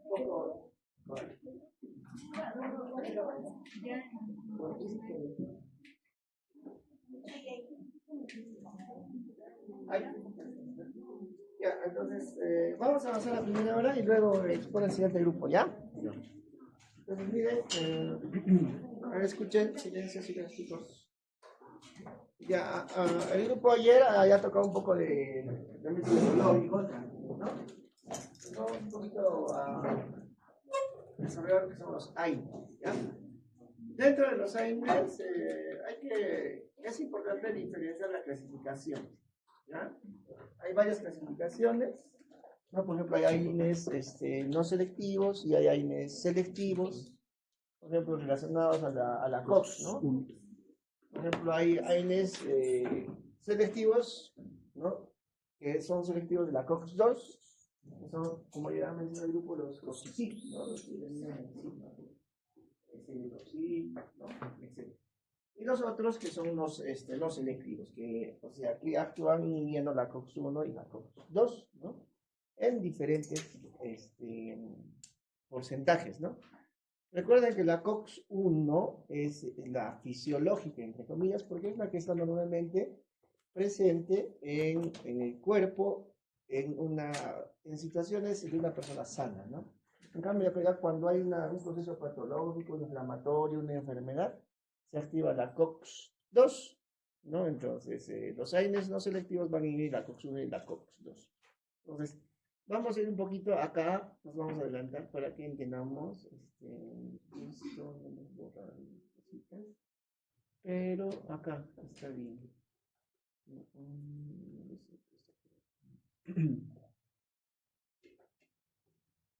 poco. Ahí. Ya, entonces vamos a avanzar la primera hora y luego expone el siguiente grupo, ¿ya? Entonces, miren, a ver, escuchen, silencio, chicos. Ya, el grupo ayer ya tocado un poco de método biológico, ¿no? Un poquito a desarrollar lo que son los AINES, ¿ya? Dentro de los AINES es importante diferenciar la clasificación, ¿ya? Hay varias clasificaciones, ¿no? Por ejemplo, hay AINES no selectivos y hay AINES selectivos, por ejemplo, relacionados a la COX, ¿no? Por ejemplo, hay AINES selectivos, ¿no? Que son selectivos de la COX-2, que son, como ya mencionó el grupo, los COX-CIP, ¿no? Los que venían ¿no? Etc. Y los otros que son los selectivos, que, o sea, que actúan inhibiendo la COX-1 y la COX-2, ¿no? En diferentes porcentajes, ¿no? Recuerden que la COX-1 es la fisiológica, entre comillas, porque es la que está normalmente presente en el cuerpo en situaciones de una persona sana, ¿no? En cambio, cuando hay un proceso patológico, un inflamatorio, una enfermedad, se activa la COX-2, ¿no? Entonces, los AINES no selectivos van a inhibir la COX-1 y la COX-2. Entonces, vamos a ir un poquito acá, nos vamos a adelantar para que entendamos esto, pero acá está bien.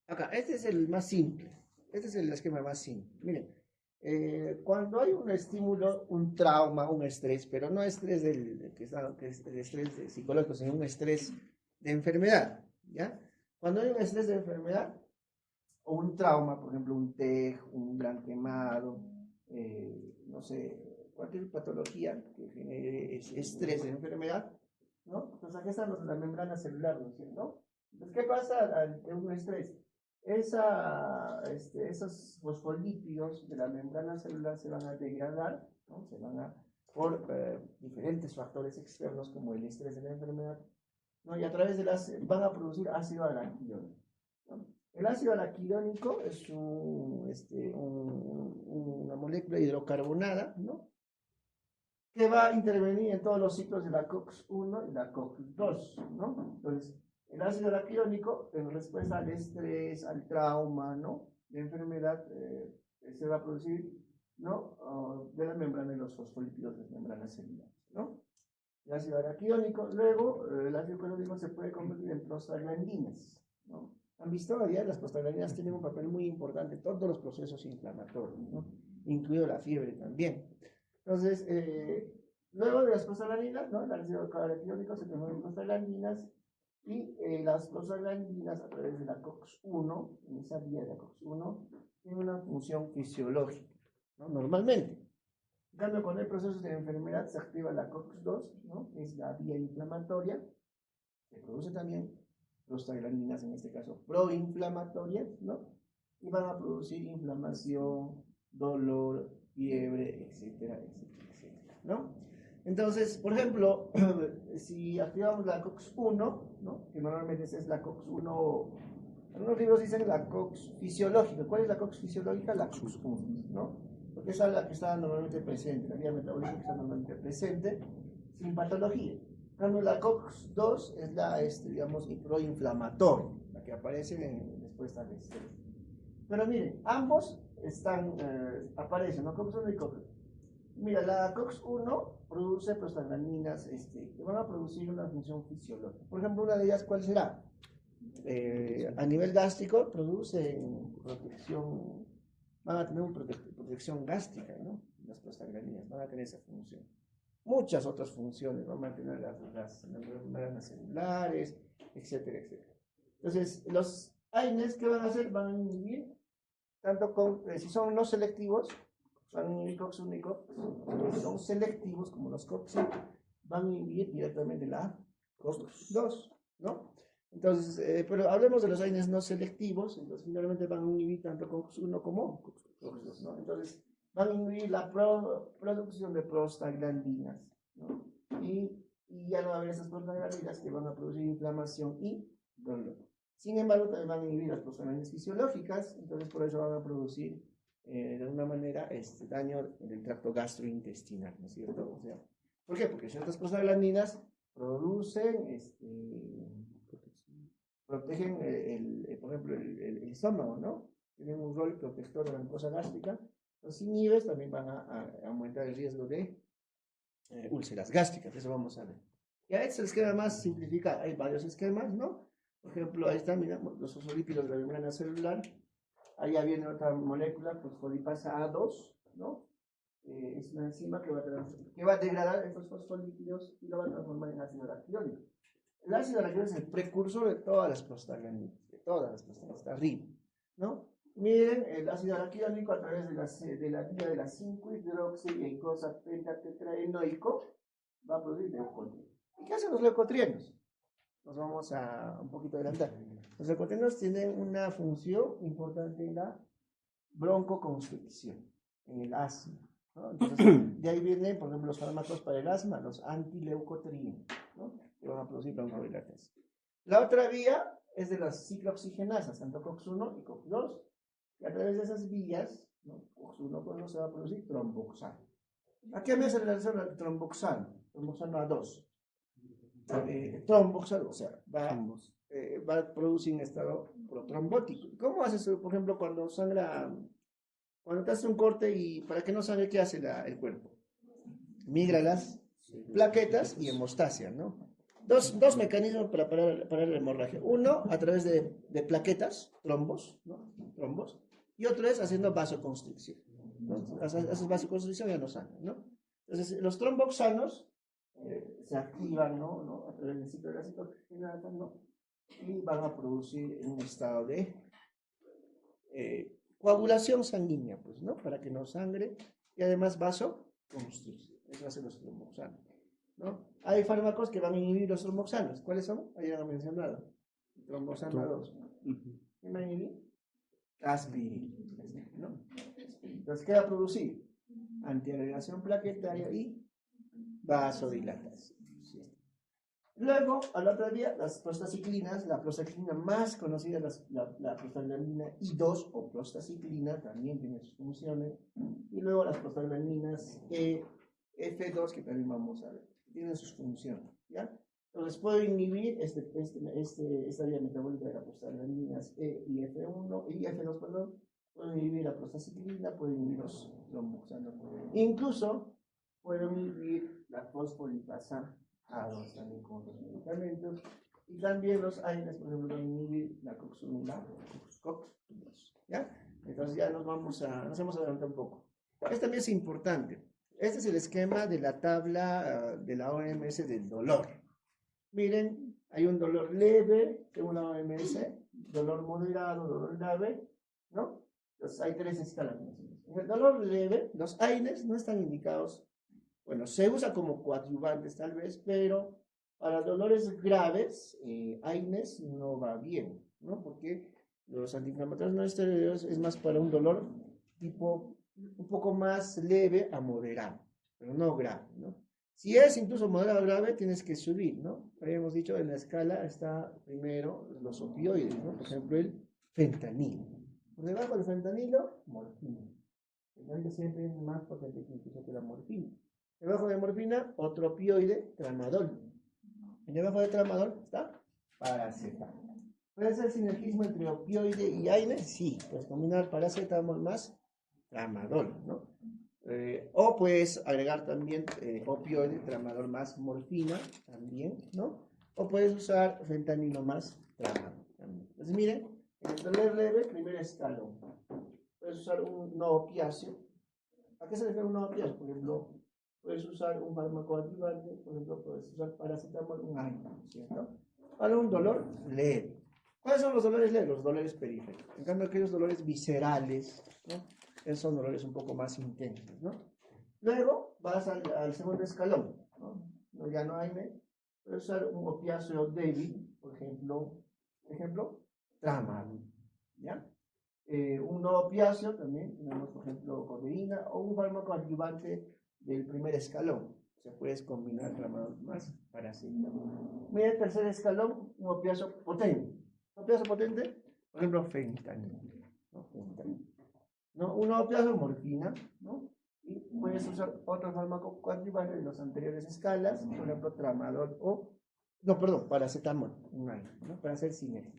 Acá, este es el más simple, este es el esquema más simple. Miren, cuando hay un estímulo, un trauma, un estrés, pero no estrés que es el estrés psicológico, sino un estrés de enfermedad, ¿ya? Cuando hay un estrés de enfermedad, o un trauma, por ejemplo, un TEG, un gran quemado, no sé, cualquier patología que genere estrés de enfermedad, ¿no? Entonces aquí están la membrana celular, ¿no es cierto? Entonces, ¿qué pasa ante un estrés? Esos fosfolípidos de la membrana celular se van a degradar, ¿no? Se van a, por diferentes factores externos como el estrés de la enfermedad, ¿no? Y a través de van a producir ácido araquidónico, ¿no? El ácido araquidónico es una molécula hidrocarbonada, ¿no? Que va a intervenir en todos los ciclos de la COX-1 y la COX-2, ¿no? Entonces, el ácido araquidónico, en respuesta al estrés, al trauma, ¿no? De enfermedad, se va a producir, ¿no? De la membrana de los fosfolípidos de las membranas celulares, ¿no? El ácido araquidónico, luego el ácido araquidónico se puede convertir en prostaglandinas, ¿no? Han visto ya las prostaglandinas tienen un papel muy importante en todos los procesos inflamatorios, ¿no? Incluido la fiebre también. Entonces, luego de las prostaglandinas, ¿no? El ácido araquidónico se convierte en prostaglandinas y las prostaglandinas a través de la COX-1, en esa vía de la COX-1, tienen una función fisiológica, ¿no? Normalmente. En cambio, cuando hay procesos de enfermedad, se activa la COX-2, ¿no? Es la vía inflamatoria, se produce también prostaglandinas, en este caso proinflamatorias, ¿no? Y van a producir inflamación, dolor, fiebre, etcétera, etcétera, etcétera, ¿no? Entonces, por ejemplo, si activamos la COX-1, ¿no? Que normalmente es la COX-1, algunos libros dicen la COX fisiológica. ¿Cuál es la COX fisiológica? La COX-1, ¿no? Porque esa es la que está normalmente presente, la vía metabólica que está normalmente presente, sin patología. En cambio, la COX-2 es la, digamos, proinflamatoria, la que aparece después del estrés. Pero miren, ambos aparecen, ¿no? COX-1 y COX-2. Mira, la COX-1 produce prostaglandinas que van a producir una función fisiológica. Por ejemplo, una de ellas, ¿cuál será? A nivel gástrico, producen protección, van a tener protección gástrica, ¿no? Las prostaglandinas van a tener esa función. Muchas otras funciones, van a mantener las membranas celulares, etcétera, etcétera. Entonces, los AINES, ¿qué van a hacer? Van a inhibir, tanto si son no selectivos, van a inhibir COX-1 y COX-2, si son selectivos, como los COX, van a inhibir directamente la COX-2, ¿no? Entonces, pero hablemos de los AINES no selectivos, entonces finalmente van a inhibir tanto COX-1 como COX-2, ¿no? Entonces, van a inhibir la producción de prostaglandinas, ¿no? Y ya no va a haber esas prostaglandinas que van a producir inflamación y dolor. Sin embargo, también van a inhibir las prostaglandinas fisiológicas, entonces por eso van a producir de alguna manera daño en el tracto gastrointestinal, ¿no es cierto? O sea, ¿por qué? Porque ciertas prostaglandinas producen, protegen, por ejemplo, el estómago, ¿no? Tienen un rol protector de la mucosa gástrica. Los inhibes también van a aumentar el riesgo de úlceras gástricas, eso vamos a ver. Ya este es el esquema más simplificado, hay varios esquemas, ¿no? Por ejemplo, ahí están, mira, los fosfolípidos de la membrana celular. Allá viene otra molécula, fosfolipasa A2, ¿no? Es una enzima que va a degradar estos fosfolípidos y lo va a transformar en ácido araquidónico. El ácido araquidónico es el precursor de todas las prostaglandinas, está arriba, ¿no? Miren, el ácido araquidónico a través de la vía de la 5-hidroxiglucosa pentatetraenoico va a producir leucotrienos. ¿Y qué hacen los leucotrienos? Nos vamos a un poquito adelantar. Los leucotrienos tienen una función importante en la broncoconstricción, en el asma, ¿no? Entonces, de ahí vienen, por ejemplo, los fármacos para el asma, los antileucotrienos, ¿no? Que van a producir broncodilatación. La otra vía es de las ciclooxigenasas, tanto COX-1 y COX-2, y a través de esas vías, ¿no? COX-1 pues, no se va a producir tromboxano. ¿A qué me hace relación al tromboxano? Tromboxano A2. Tromboxano, o sea, va a producir un estado protrombótico. ¿Cómo haces, por ejemplo, cuando sangra, cuando te hace un corte y para que no sangre, ¿qué hace el cuerpo? Migra las plaquetas y hemostasia, ¿no? Dos mecanismos para parar la hemorragia. Uno, a través de plaquetas, trombos, ¿no? Trombos, y otro es haciendo vasoconstricción, ¿no? Haces vasoconstricción y ya no sangra, ¿no? Entonces, los tromboxanos se activan, ¿no? A través del ciclo de la ciclogenasa, ¿no? Y van a producir un estado de coagulación sanguínea, pues, ¿no? Para que no sangre y además vasoconstricción. Eso hacen los tromboxanos, ¿no? Hay fármacos que van a inhibir los tromboxanos. ¿Cuáles son? Ahí ya lo he mencionado. Tromboxano 2. ¿Qué va a inhibir? Aspirina, ¿no? Entonces, ¿qué va a producir? Antiagregación plaquetaria y vasodilatación. ¿Sí? Luego, a la otra vía, las prostaciclinas, la prostaciclina más conocida es la prostaglandina I2 o prostaciclina, también tiene sus funciones. Y luego las prostaglandinas F2, que también vamos a ver, tienen sus funciones, ¿ya? Entonces, puedo inhibir esta vía metabólica de las prostaglandinas E y F1, y F2, perdón. Puedo inhibir la prostaciclina, puedo inhibir los tromboxanos. Incluso, puedo inhibir la fosfolipasa A2 también con otros medicamentos. Y también los AINES, por ejemplo, van a inhibir la COX-1 y la COX-2, ¿ya? Entonces ya nos hemos adelantado un poco. Esto también es importante. Este es el esquema de la tabla de la OMS del dolor. Miren, hay un dolor leve, según la OMS, dolor moderado, dolor grave, ¿no? Entonces hay tres escalas. En el dolor leve, los AINES no están indicados, bueno, se usa como coadyuvantes tal vez, pero para dolores graves, AINES no va bien, ¿no? Porque los antiinflamatorios no esteroideos es más para un dolor tipo un poco más leve a moderado, pero no grave, ¿no? Si es incluso moderado o grave, tienes que subir, ¿no? Habíamos dicho, en la escala está primero los opioides, ¿no? Por ejemplo, el fentanilo. Por debajo del fentanilo, morfina. El fentanilo siempre es más potente incluso que la morfina. Debajo de morfina, otro opioide, tramadol. Y debajo de tramadol está paracetamol. ¿Puede ser sinergismo entre opioide y AINES? Sí, puedes combinar paracetamol más tramadol, ¿no? O puedes agregar también opioide, tramadol más morfina, también, ¿no? O puedes usar fentanilo más tramadol, también. Entonces, miren, en el dolor leve, primer escalón. Puedes usar un no opiáceo. ¿A qué se refiere un no opiáceo? Por ejemplo, puedes usar un fármaco activante, por ejemplo, puedes usar paracetamol, un AINES, ¿cierto? Para un dolor leve. ¿Cuáles son los dolores leves? Los dolores periféricos. En cambio, aquellos dolores viscerales, ¿no? Esos son dolores un poco más intensos, ¿no? Luego vas al segundo escalón, ¿no? Ya no hay, puedes usar un opiáceo débil, por ejemplo, tramadol, ¿ya? Un no opiáceo también, tenemos por ejemplo codeína o un fármaco adyuvante del primer escalón. Se puede combinar tramadol más paracetamol. Mira el tercer escalón, un opiáceo potente. Un opiáceo potente, por ejemplo, fentanilo, ¿no? Fentanilo. ¿No? Un opiáceo, morfina, ¿no? Y puedes usar otro fármaco coadyuvante de las anteriores escalas, por ejemplo, tramadol o, no, perdón, paracetamol, ¿no? Para hacer sinergia.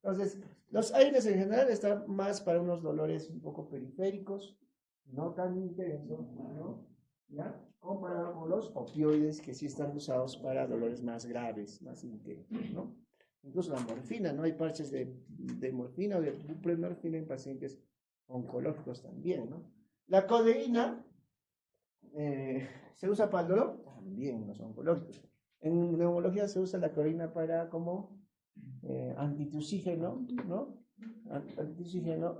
Entonces, los aires en general están más para unos dolores un poco periféricos, no tan intensos, ¿no? ¿Ya? Comparado con los opioides que sí están usados para dolores más graves, más intensos, ¿no? Incluso la morfina, ¿no? Hay parches de morfina o de buprenorfina en pacientes oncológicos también, ¿no? La codeína se usa para el dolor, también en los oncológicos. En neumología se usa la codeína para como antitusígeno, ¿no? Antitusígeno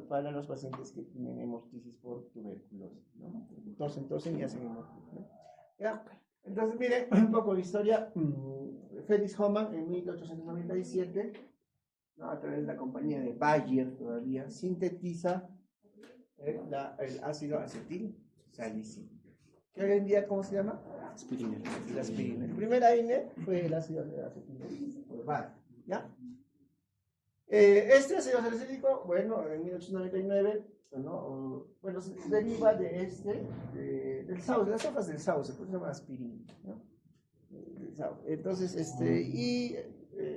para los pacientes que tienen hemoptisis por tuberculosis, ¿no? Tosen y hacen hemoptisis, ¿no? ¿Ya? Entonces, miren, un poco de historia. Felix Hoffmann en 1897, ¿no? A través de la compañía de Bayer todavía, sintetiza el ácido acetil salicílico. ¿Que hoy en día cómo se llama? Aspirina. La aspirina. El primer AINE fue el ácido acetil por Bayer, ¿ya? Este ácido salicílico, bueno, en 1899, ¿no? Bueno, se deriva de del sauce, de las hojas del sauce, pues se llama aspirina, ¿no? Entonces,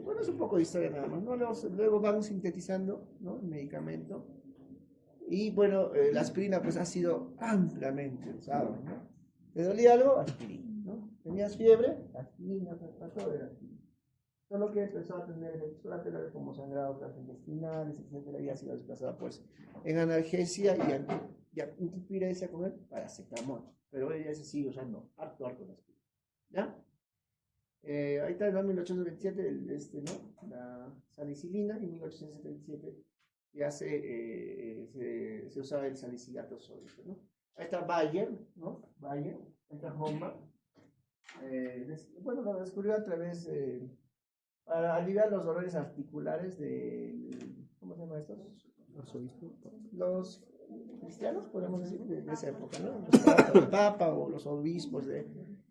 bueno, es un poco de historia nada más, ¿no? Luego van sintetizando, ¿no? El medicamento. Y bueno, la aspirina pues ha sido ampliamente usada, ¿no? ¿Te dolía algo? Aspirina, ¿no? ¿Tenías fiebre? Aspirina, para todo era aspirina. Solo que empezó a tener efectos colaterales como sangrados gastrointestinales, etcétera, y ha sido desplazada pues en analgesia y antipiresia con el paracetamol. Pero ella se sigue usando harto la aspirina, ¿ya? Ahí está en 1827 ¿no? La salicilina, y en 1877 ya se usaba el salicilato sódico, ¿no? Ahí está Bayer, ¿no? Bayer, ahí está Hoffmann. Bueno, lo descubrió a través para aliviar los dolores articulares ¿cómo se llama estos? Los cristianos, podemos decir, de esa época, ¿no? El Papa o los obispos de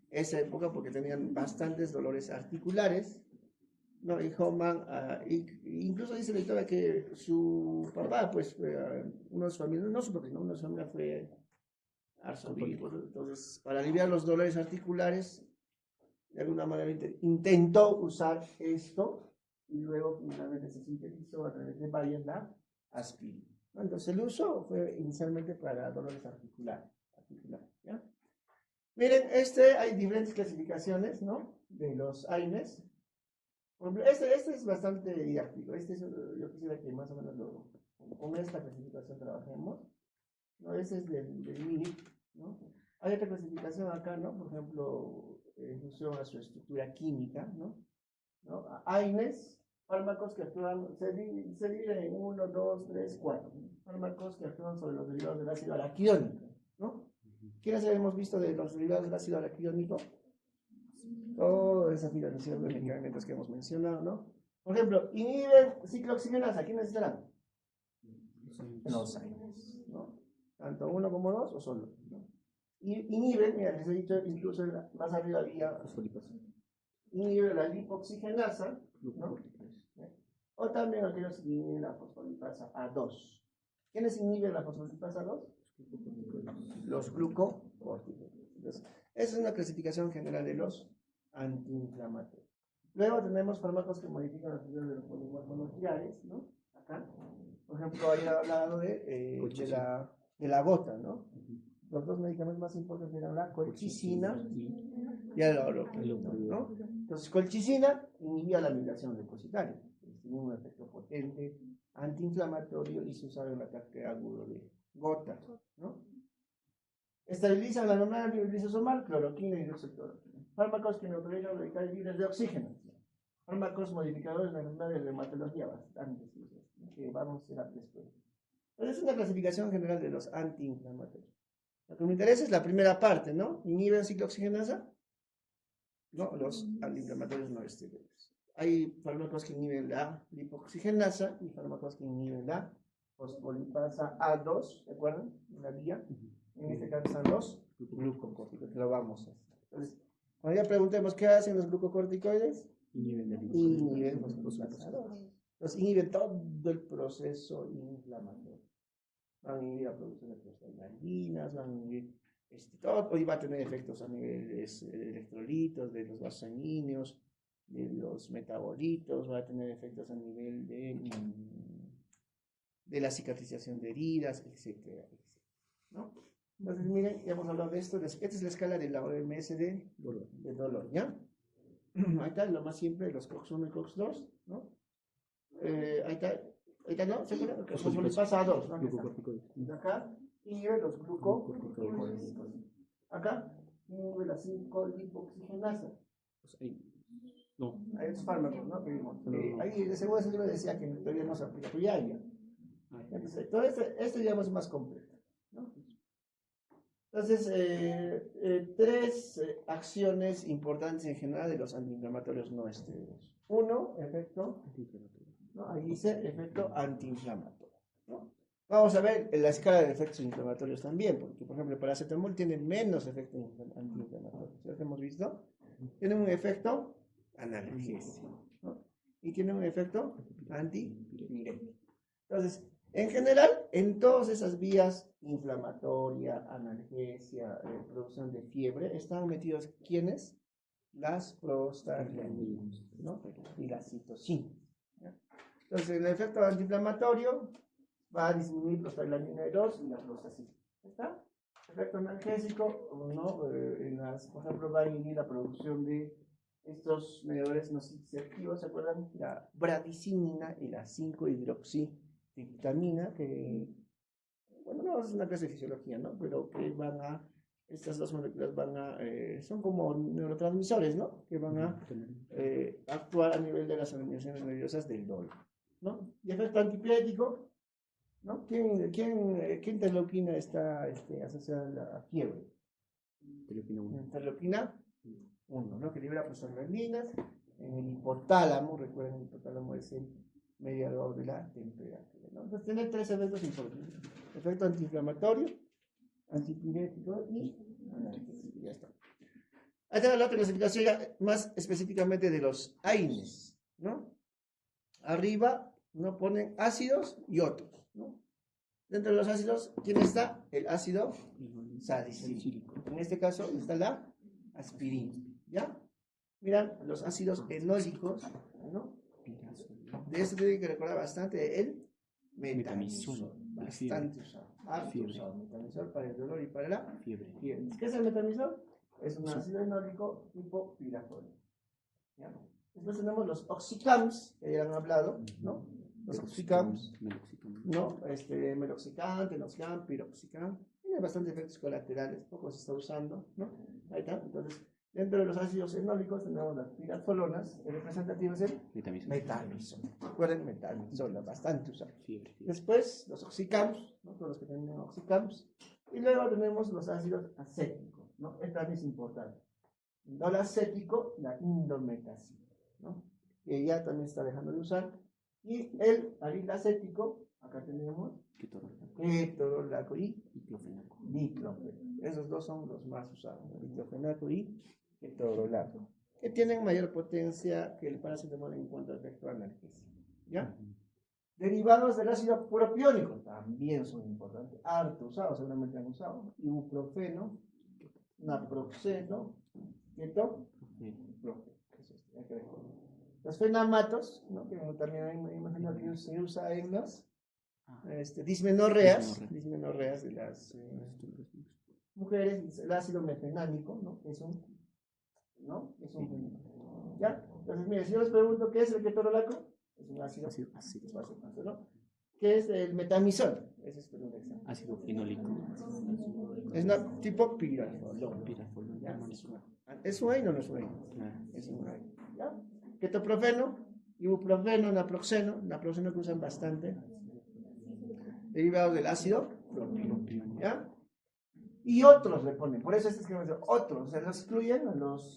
esa época, porque tenían bastantes dolores articulares, ¿no? Y Hoffmann, incluso dice la historia que su papá, pues, uno de sus familias, no su papá, ¿no? Uno de sus familias fue arzobispo, entonces, para aliviar los dolores articulares, de alguna manera intentó usar esto, y luego finalmente se sintetizó a través de Bayer la aspirina, ¿no? Entonces, el uso fue inicialmente para dolores articulares, ¿ya? Miren, hay diferentes clasificaciones, ¿no? De los AINES. Este es bastante didáctico. Yo quisiera que más o menos con esta clasificación trabajemos, ¿no? Este es del MIRIC, ¿no? Hay otra clasificación acá, ¿no? Por ejemplo, en función a su estructura química, ¿no? AINES, fármacos que actúan, se dividen en 1, 2, 3, 4. Fármacos que actúan sobre los derivados del ácido araquidónico, ¿no? ¿Quiénes hemos visto de los derivados del ácido araquidónico? Toda esa filosofía de medicamentos que hemos mencionado, ¿no? Por ejemplo, inhiben ciclooxigenasa. ¿Quiénes serán? Los AINES, ¿no? Tanto uno como dos o solo, ¿no? Inhiben, mira, les he dicho, incluso más arriba había inhibe la lipoxigenasa, ¿no? O también aquellos que inhiben la fosfolipasa A2. ¿Quiénes inhiben la fosfolipasa A2? Los glucocórticos. Entonces, esa es una clasificación general de los antiinflamatorios. Luego tenemos fármacos que modifican los procesos de los polimorfos nucleares, ¿no? Acá, por ejemplo, ahí hablado de la gota, ¿no? Los dos medicamentos más importantes eran la colchicina y el oroquino, ¿no? Entonces, colchicina inhibía la migración leucocitaria, tenía un efecto potente antiinflamatorio y se usaba en un ataque agudo de gota, ¿no? Estabiliza la membrana lisosomal, cloroquina y hidroxicloroquina. Fármacos que neutralizan los radicales libres de oxígeno. Fármacos modificadores de la enfermedad de reumatología, bastantes, que vamos a ver después. Pero es una clasificación general de los antiinflamatorios. Lo que me interesa es la primera parte, ¿no? Inhiben ciclooxigenasa, ¿no? Los antiinflamatorios no esteroides. hay fármacos que inhiben la lipoxigenasa y fármacos que inhiben la fosfolipasa A2, ¿de acuerdo? La vía. En este caso están los glucocorticoides, que lo vamos a hacer. Entonces, cuando ya preguntemos qué hacen los glucocorticoides, inhiben fosfolipasa A2. Entonces, inhiben todo el proceso inflamatorio. Van a inhibir la producción de prostaglandinas, van a inhibir todo, y va a tener efectos a nivel de electrolitos, de los vasos sanguíneos, de los metabolitos, va a tener efectos a nivel de la cicatrización de heridas, etcétera, etcétera, ¿no? Entonces, miren, ya hemos hablado de esto. Esta es la escala de la OMS de dolor, ¿ya? Ahí está, lo más simple, los COX-1 y COX-2, ¿no? Ahí está, ¿no? ¿Se acuerdan? Que fosfolipasa A2, ¿no? Acá inhibe los glucocorticoides. Acá inhibe la 5-lipoxigenasa. Pues ahí, no. Hay otros fármacos, ¿no? Que vimos. Ahí de seguro se decía que todavía no se aplica Tuyaya. Entonces, todo esto digamos es más completo, ¿no? Entonces, tres acciones importantes en general de los antiinflamatorios no esteroideos. Uno, efecto, ¿no? Ahí dice efecto antiinflamatorio, ¿no? Vamos a ver la escala de efectos inflamatorios también, porque por ejemplo el paracetamol tiene menos efecto antiinflamatorio. ¿Sí lo hemos visto? Tiene un efecto analgésico, ¿no? Y tiene un efecto antipirético. Entonces, en general, en todas esas vías, inflamatoria, analgesia, producción de fiebre, están metidos ¿quiénes? Las prostaglandinas, ¿no? Y las citocinas, ¿ya? Entonces, el efecto antiinflamatorio va a disminuir prostaglandina 2 y la prostacina. ¿Está? Efecto analgésico, ¿no? Por ejemplo, va a inhibir la producción de estos mediadores nociceptivos, ¿se acuerdan? La bradicinina y la 5-hidroxivitamina, que, bueno, no es una clase de fisiología, ¿no? Pero que estas dos moléculas son como neurotransmisores, ¿no? Que van a actuar a nivel de las terminaciones nerviosas del dolor, ¿no? Y efecto antipirético, ¿no? ¿Qué interleuquina está asociada a la fiebre? Interleuquina 1, ¿no? Que libera prostaglandinas en el hipotálamo. Recuerden, el hipotálamo es el mediador de la temperatura, ¿no? Entonces tiene tres efectos importantes: efecto antiinflamatorio, antipirético y analgésico. Ya está. Ahí está la otra clasificación ya más específicamente de los AINES, ¿no? Arriba no ponen ácidos y otros, ¿no? Dentro de los ácidos, ¿quién está? El ácido salicílico. En este caso está la aspirina, ¿ya? Miran los ácidos enólicos, ¿no? De esto tienen que recordar bastante el metamizol. Bastante usado. Harto usado. Metamizol para el dolor y para la fiebre. ¿Qué es el metamizol? Es un ácido enólico tipo pirafol, ¿ya? Después tenemos los oxicams, que ya han hablado, ¿no? Los oxicams, ¿no? Meloxicam, tenoxicam, piroxicam. Tiene bastantes efectos colaterales, poco se está usando, ¿no? Ahí está. Entonces, dentro de los ácidos enólicos tenemos las pirafolonas, el representativo es el metamizol. Recuerden, metamizol, bastante usado. Después, los oxicams, ¿no? Todos los que tienen oxicams. Y luego tenemos los ácidos acéticos, ¿no? Este también es importante. El dol acético, la indometacina, ¿no? Que ya también está dejando de usar. Y el aril acético, acá tenemos ketorolaco y diclofenaco. Esos dos son los más usados, diclofenaco y ketorolaco, que tienen mayor potencia que el paracetamol en cuanto a efecto analgésico, ¿ya? Derivados del ácido propiónico también son importantes, harto usados, seguramente han usado: ibuprofeno, naproxeno, ketoprofeno. Los fenamatos, ¿no? Que también hay imagino que se usa en las dismenorreas de las mujeres. El ácido mefenámico, ¿no? Es un ¿ya? Entonces, mire, si yo les pregunto qué es el ketorolaco, es un ácido acético, ¿no? ¿Qué es el metamizol? Ese es un examen. Ácido fenólico. Es una tipo pirafol. ¿Es un AINE o no es un AINE? Es un AINE, ¿ya? Ketoprofeno, ibuprofeno, naproxeno que usan bastante, derivados del ácido propio, ¿ya? Y otros le ponen, por eso este es que otros, se los excluyen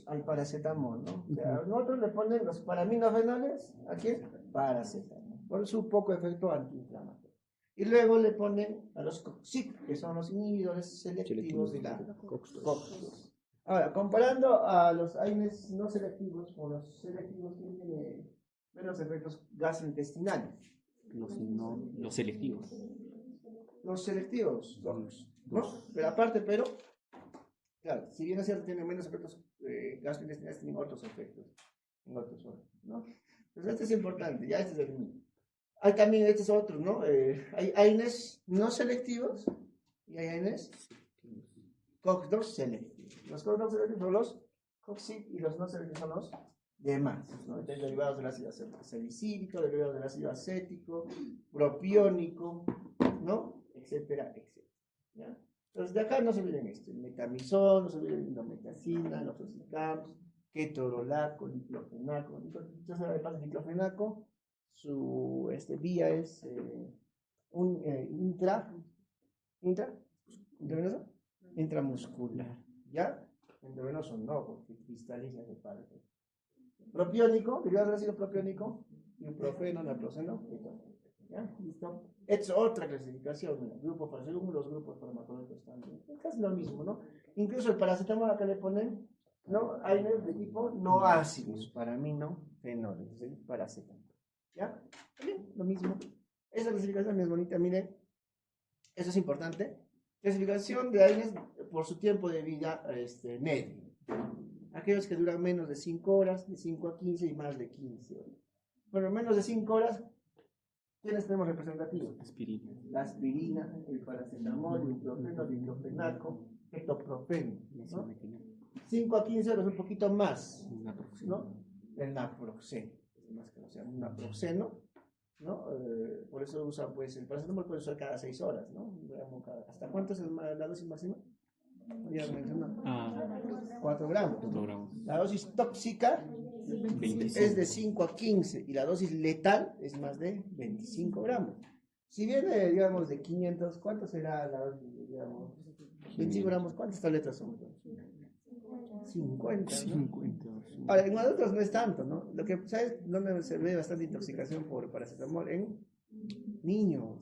al paracetamol, ¿no? O sea, otros le ponen los paraminofenoles, ¿a quién? Paracetamol, por su poco efecto antiinflamatorio. Y luego le ponen a los COX-6, que son los inhibidores selectivos de la COX-2. Ahora, comparando a los AINES no selectivos con los selectivos, que tienen menos efectos gastrointestinales. Los selectivos. Los selectivos, ¿no? Pero aparte, claro, si bien es cierto, tienen menos efectos gastrointestinales, tienen otros efectos en otros órganos, ¿no? Entonces, este es importante, ya este es el mismo. Hay también, este es otro, ¿no? Hay AINES no selectivos y hay AINES COX-2 selectivos. Los COX-2 selectivos son los COX-6 y los no selectivos son los demás, ¿no? Derivados del ácido salicílico, derivados del ácido acético, propiónico, ¿no? Etcétera, etcétera. ¿Ya? Entonces, de acá no se olviden esto: el metamizol, no se olviden indometacina, los oxicams, ketorolaco, diclofenaco. Entonces, ¿qué pasa? Diclofenaco, su vía es un intravenoso, intramuscular, ¿ya? Intravenoso no, porque cristaliza de parte. Propiónico, derivado del ácido propiónico, ibuprofeno, naproxeno, ¿ya? ¿Listo? Es otra clasificación, mira, según los grupos farmacológicos también. Es casi lo mismo, ¿no? Incluso el paracetamol acá le ponen, ¿no? AINES de tipo no ácidos, paraminofenoles, entonces paracetamol, ¿ya? Bien, lo mismo. Esa clasificación es bonita, miren, eso es importante. Clasificación de AINES por su tiempo de vida medio. Aquellos que duran menos de 5 horas, de 5 a 15 y más de 15 horas. Bueno, menos de 5 horas, ¿quiénes tenemos representativos? La aspirina, el paracetamol, el ibuprofeno, el diclofenaco, ketoprofeno, ¿no? 5 a 15 horas, un poquito más, ¿no? El naproxeno, o sea, un naproxeno, ¿no? Por eso usan, pues, el paracetamol puede usar cada 6 horas, ¿no? ¿Hasta cuánto es la dosis máxima? Ya mencionó. 4 gramos. 4 gramos. La dosis tóxica 25. es de 5 a 15 y la dosis letal es más de 25 gramos. Si viene, digamos, de 500, ¿cuánto será la dosis? Digamos, 25 gramos, ¿cuántas tabletas son? 50, ¿no? 50. Ahora, en nosotros no es tanto, ¿no? Lo que, ¿sabes dónde se ve bastante intoxicación por paracetamol? En niños.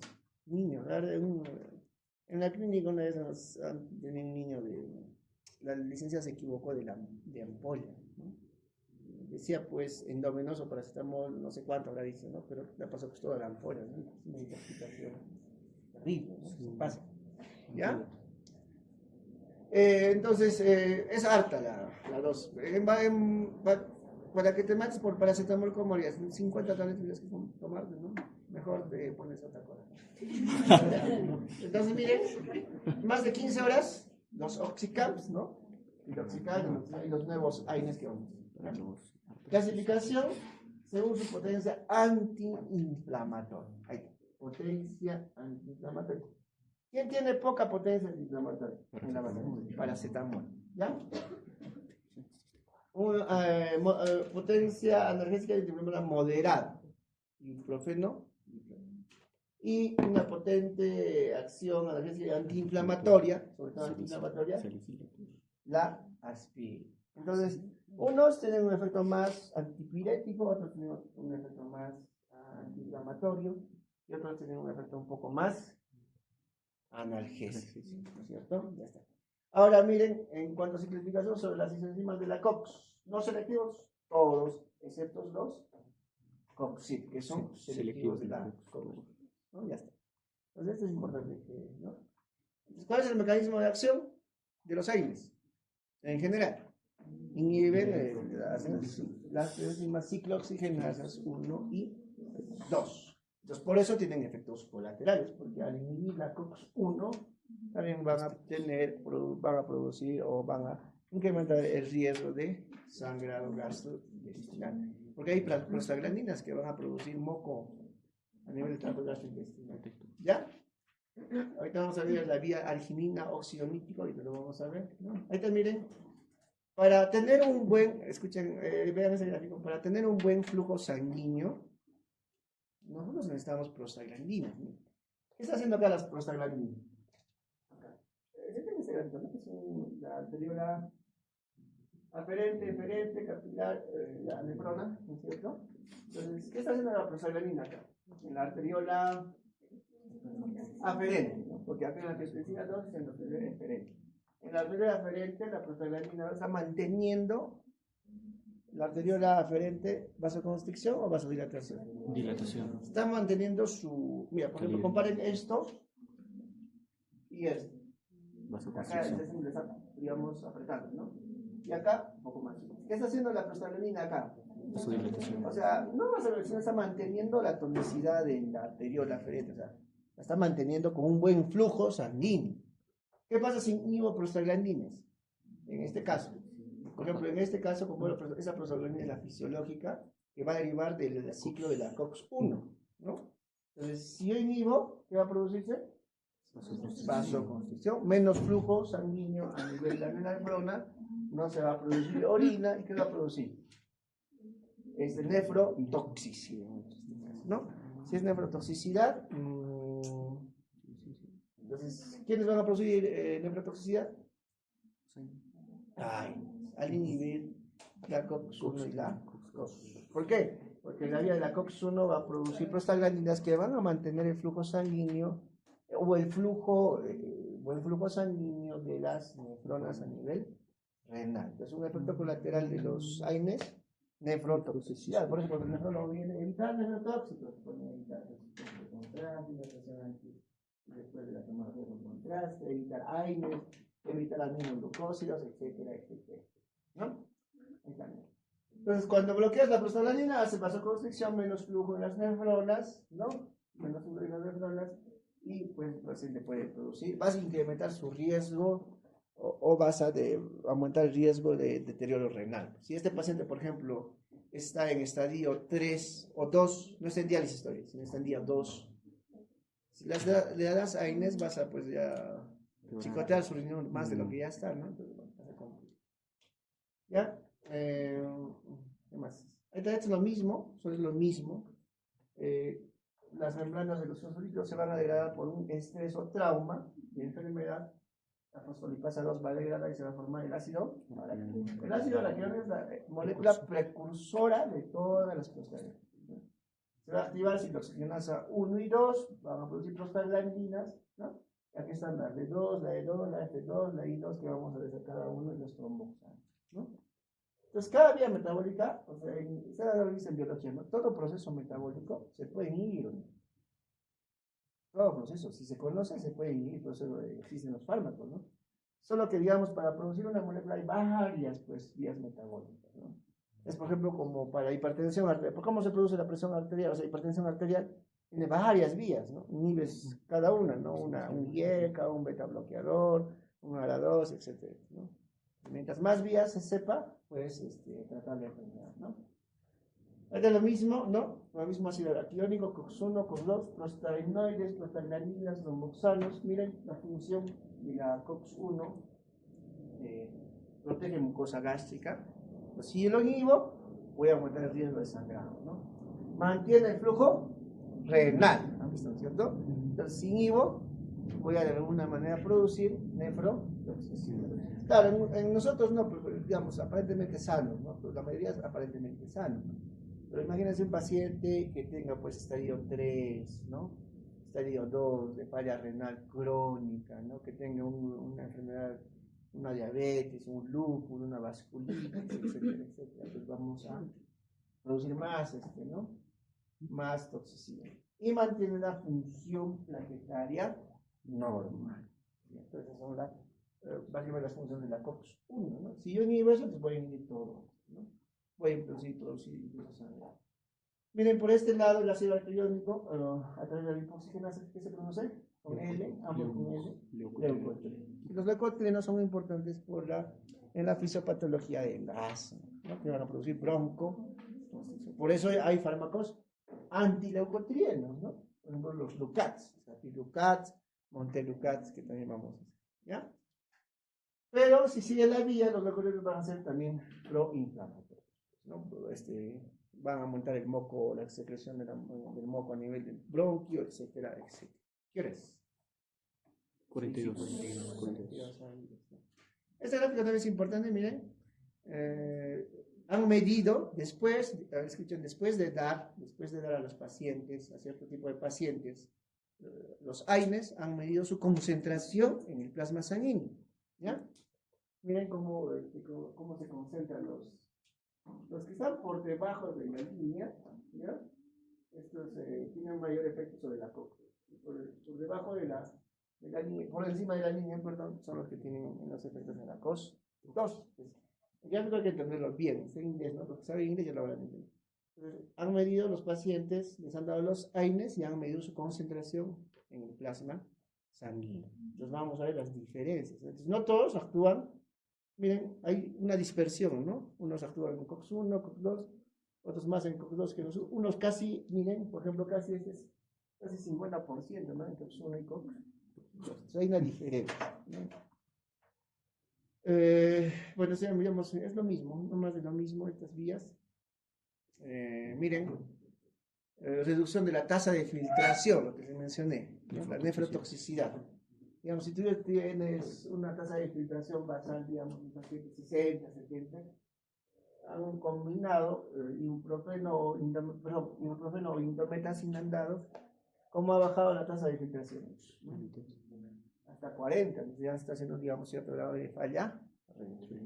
En la clínica una vez tenía un niño la licencia se equivocó de ampolla, ¿no? Decía pues endovenoso paracetamol, no sé cuánto habrá dicho, ¿no? Pero le pasó pues toda la ampolla, ¿no? Es una intoxicación terrible, ¿no? Eso pasa, ¿ya? Entonces, es harta la dosis. Para que te mates por paracetamol, ¿cómo harías? 50 tabletas tienes que tomarte, ¿no? Mejor te pones otra cosa. Entonces, miren, más de 15 horas, los oxicams, ¿no? Y los nuevos AINES que vamos. Clasificación según su potencia antiinflamatoria. Ahí está, potencia antiinflamatoria. ¿Quién tiene poca potencia antiinflamatoria? Paracetamol. ¿Ya? Potencia analgésica antiinflamatoria moderada. Ibuprofeno. Y una potente acción analgésica antiinflamatoria, sobre todo antiinflamatoria, la aspirina. Entonces, unos tienen un efecto más antipirético, otros tienen un efecto más antiinflamatorio y otros tienen un efecto un poco más analgésico, ¿cierto? Ya está. Ahora miren, en cuanto a simplificación sobre las enzimas de la COX, no selectivos, todos, excepto los COX-6, que son selectivos de la COX, ¿no? Ya está. Entonces esto es importante, ¿no? Entonces, ¿cuál es el mecanismo de acción de los AINES? En general, inhiben las enzimas ciclooxigenasas 1 y 2. Entonces, por eso tienen efectos colaterales, porque al inhibir la COX-1 también van a producir o van a incrementar el riesgo de sangrado gastrointestinal, porque hay prostaglandinas que van a producir moco a nivel del tracto gastrointestinal. ¿Ya? Ahorita vamos a ver la vía arginina oxidomítico, ahorita lo vamos a ver, ¿no? Ahorita miren, para tener un buen, escuchen, vean ese gráfico, para tener un buen flujo sanguíneo, nosotros necesitamos prostaglandinas, ¿no? ¿Qué está haciendo acá las prostaglandinas? se tiene ese gráfico, ¿no? Es la arteriola aferente, eferente, capilar, la nefrona, ¿no es cierto? Entonces, ¿qué está haciendo la prostaglandina acá? En la arteriola aferente, ¿no? Porque acá en la perspectiva 2 es en la arteriola eferente. En la arteriola aferente, la prostaglandina está manteniendo la arteriola aferente, vasoconstricción o vasodilatación. Dilatación. Está manteniendo su. Mira, por ejemplo, comparen esto y esto. Acá le está, digamos, apretando, ¿no? Y acá, un poco más. ¿Qué está haciendo la prostaglandina acá? Vasodilatación. O sea, no vasodilatación, está manteniendo la tonicidad de la arteriola aferente, o sea, la está manteniendo con un buen flujo sanguíneo. ¿Qué pasa sin inhiboprostaglandinas? En este caso. Por ejemplo, en este caso, como esa prostaglandina es la fisiológica, que va a derivar del ciclo de la COX-1, ¿no? Entonces, si yo inhibo, ¿qué va a producirse? Vasoconstricción, menos flujo sanguíneo a nivel de la nefrona, no se va a producir orina, ¿y qué va a producir? Nefrotoxicidad, ¿no? Si es nefrotoxicidad, entonces, ¿quiénes van a producir nefrotoxicidad? Al inhibir la COX-1 y la COX. ¿Por qué? Porque la vía de la COX-1 va a producir prostaglandinas que van a mantener el flujo sanguíneo o el flujo sanguíneo de las nefronas a nivel renal. Es un efecto colateral de los AINES, nefrotoxicidad. Por ejemplo, el nefrólogo viene a evitar nefrotóxicos, pone evitar el contraste, la presión anti, después de la toma de contraste, evitar AINES, evitar aminoglucósidos, etcétera, etcétera. ¿No? Entonces, cuando bloqueas la prostaglandina, hace vasoconstricción, menos flujo en las nefronas, ¿no? Menos flujo en las nefronas, y pues el paciente puede producir, vas a incrementar su riesgo o vas a aumentar el riesgo de deterioro renal. Si este paciente, por ejemplo, está en estadio 3 o 2, no está en diálisis todavía, sino está en día 2, si le das a Inés, vas a pues ya chicotear su riñón más de lo que ya está, ¿no? Entonces, bueno, ¿ya? ¿Qué más? Esto es lo mismo, eso es lo mismo. Las membranas de los fosfolípidos se van a degradar por un estrés o trauma de enfermedad. La fosfolipasa 2 va a degradar y se va a formar el ácido araquidónico. El ácido araquidónico es la molécula precursora de todas las prostaglandinas. Se va a activar si la oxigenasa 1 y 2 van a producir prostaglandinas, ¿no? Aquí están la D2, la E2, la F2, la I2 que vamos a ver a cada uno de los tromboxanos, ¿no? Entonces, cada vía metabólica, o sea, se lo dice en biología, ¿no? Todo proceso metabólico se puede inhibir, ¿no? Todo proceso, si se conoce, se puede inhibir, por eso existen los fármacos, ¿no? Solo que, digamos, para producir una molécula hay varias, pues, vías metabólicas, ¿no? Es, por ejemplo, como para hipertensión arterial. ¿Cómo se produce la presión arterial? O sea, hipertensión arterial tiene varias vías, ¿no? Inhibes cada una, ¿no? Un IECA, un beta bloqueador, un ARA2, etc., ¿no? Mientras más vías se sepa, pues tratar la enfermedad, ¿no? Es lo mismo, ¿no? Lo mismo ácido araquidónico, COX-1, COX-2, prostaglandinoides, prostaglandinas, tromboxanos. Miren la función de la COX-1, protege mucosa gástrica. Pues, si yo lo inhibo, voy a aumentar el riesgo de sangrado, ¿no? Mantiene el flujo renal, ¿no? ¿Cierto? Entonces, si inhibo, voy a de alguna manera producir nefrotoxicidad. Claro, en nosotros no, pero, digamos, aparentemente sanos, ¿no? Pero la mayoría es aparentemente sano. Pero imagínense un paciente que tenga pues estadio 3, ¿no? Estadio 2 de falla renal crónica, ¿no? Que tenga una enfermedad, una diabetes, un lúpulo, una vasculitis, etcétera, etcétera. Pues vamos a producir más, ¿no? Más toxicidad. Y mantiene la función plaquetaria normal. Entonces son básicamente las funciones de la COX-1, ¿no? Si yo inhibo eso, pues voy a inhibir todo, ¿no? Voy a producir incluso sangre. Miren, por este lado el ácido araquidónico, a través de la lipoxigenasa, ¿qué se produce? Con L, ambos con L, leucotrieno. Los leucotrienos son importantes en la fisiopatología del asma, ¿no? Que van a producir bronco. Por eso hay fármacos antileucotrienos, ¿no? Por ejemplo, los Lucats, Lucats, Montelukast, que también vamos a hacer, ¿ya? Pero si sigue la vía, los leucotrienos van a ser también proinflamatorios, ¿no? Van a aumentar el moco, la secreción del moco a nivel del bronquio, etcétera, etcétera. ¿Qué eres? 42. 42 amigos, ¿no? Esta gráfica también es importante, miren. Han medido después, escuchen, después de dar a los pacientes, a cierto tipo de pacientes, los AINES han medido su concentración en el plasma sanguíneo. ¿Ya? Miren cómo se concentran los que están por debajo de la línea, ¿ya? Estos tienen un mayor efecto sobre la coca. Por debajo de la línea, por encima de la línea, perdón, son los que tienen menos efectos en la COS. Dos. Ya no hay que entenderlo bien, está en inglés, ¿no? Porque sabe inglés ya lo van a entender. Entonces, han medido los pacientes, les han dado los AINES y han medido su concentración en el plasma sanguíneo. Entonces vamos a ver las diferencias. Entonces, no todos actúan, miren, hay una dispersión, ¿no? Unos actúan en COX-1, COX-2, otros más en COX-2 que nosotros. Unos casi, miren, por ejemplo, casi este es casi 50%, ¿no? En COX-1 y COX-2. Entonces, hay una diferencia, ¿no? Bueno, digamos, es lo mismo, no más de lo mismo estas vías. Miren, reducción de la tasa de filtración, lo que les mencioné, ¿no? La nefrotoxicidad. Digamos, si tú tienes una tasa de filtración basal, digamos, un paciente 60, 70, han combinado ibuprofeno o indometacinandado, ¿cómo ha bajado la tasa de filtración? Hasta 40, ya está haciendo, digamos, cierto grado de falla.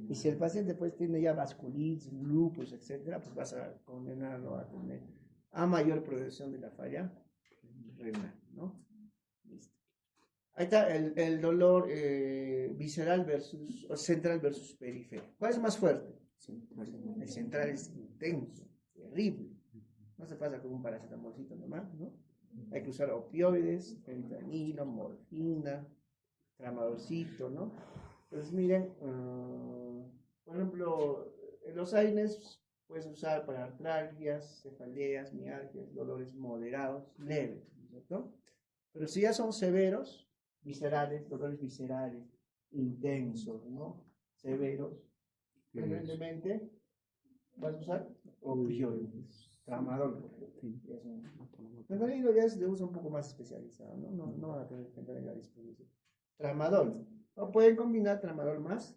Y si el paciente pues tiene ya vasculitis, lupus, etcétera, pues vas a condenarlo a tener a mayor progresión de la falla renal, ¿no? Listo. Ahí está el dolor visceral versus, o central versus periférico. ¿Cuál es más fuerte? El central es intenso, terrible. No se pasa con un paracetamolcito nomás, ¿no? Hay que usar opioides, fentanilo, morfina, tramadolcito, ¿no? Entonces miren, por ejemplo, los AINES puedes usar para artralgias, cefaleas, mialgias, dolores moderados, leves, ¿cierto? Pero si ya son severos, viscerales, dolores viscerales, intensos, ¿no? Severos, evidentemente vas a usar opioides, tramadol, por ejemplo. Fentanilo ya se usa un poco más especializado, ¿no? No van a tener fentanilo a disposición. Tramadol. O pueden combinar tramadol más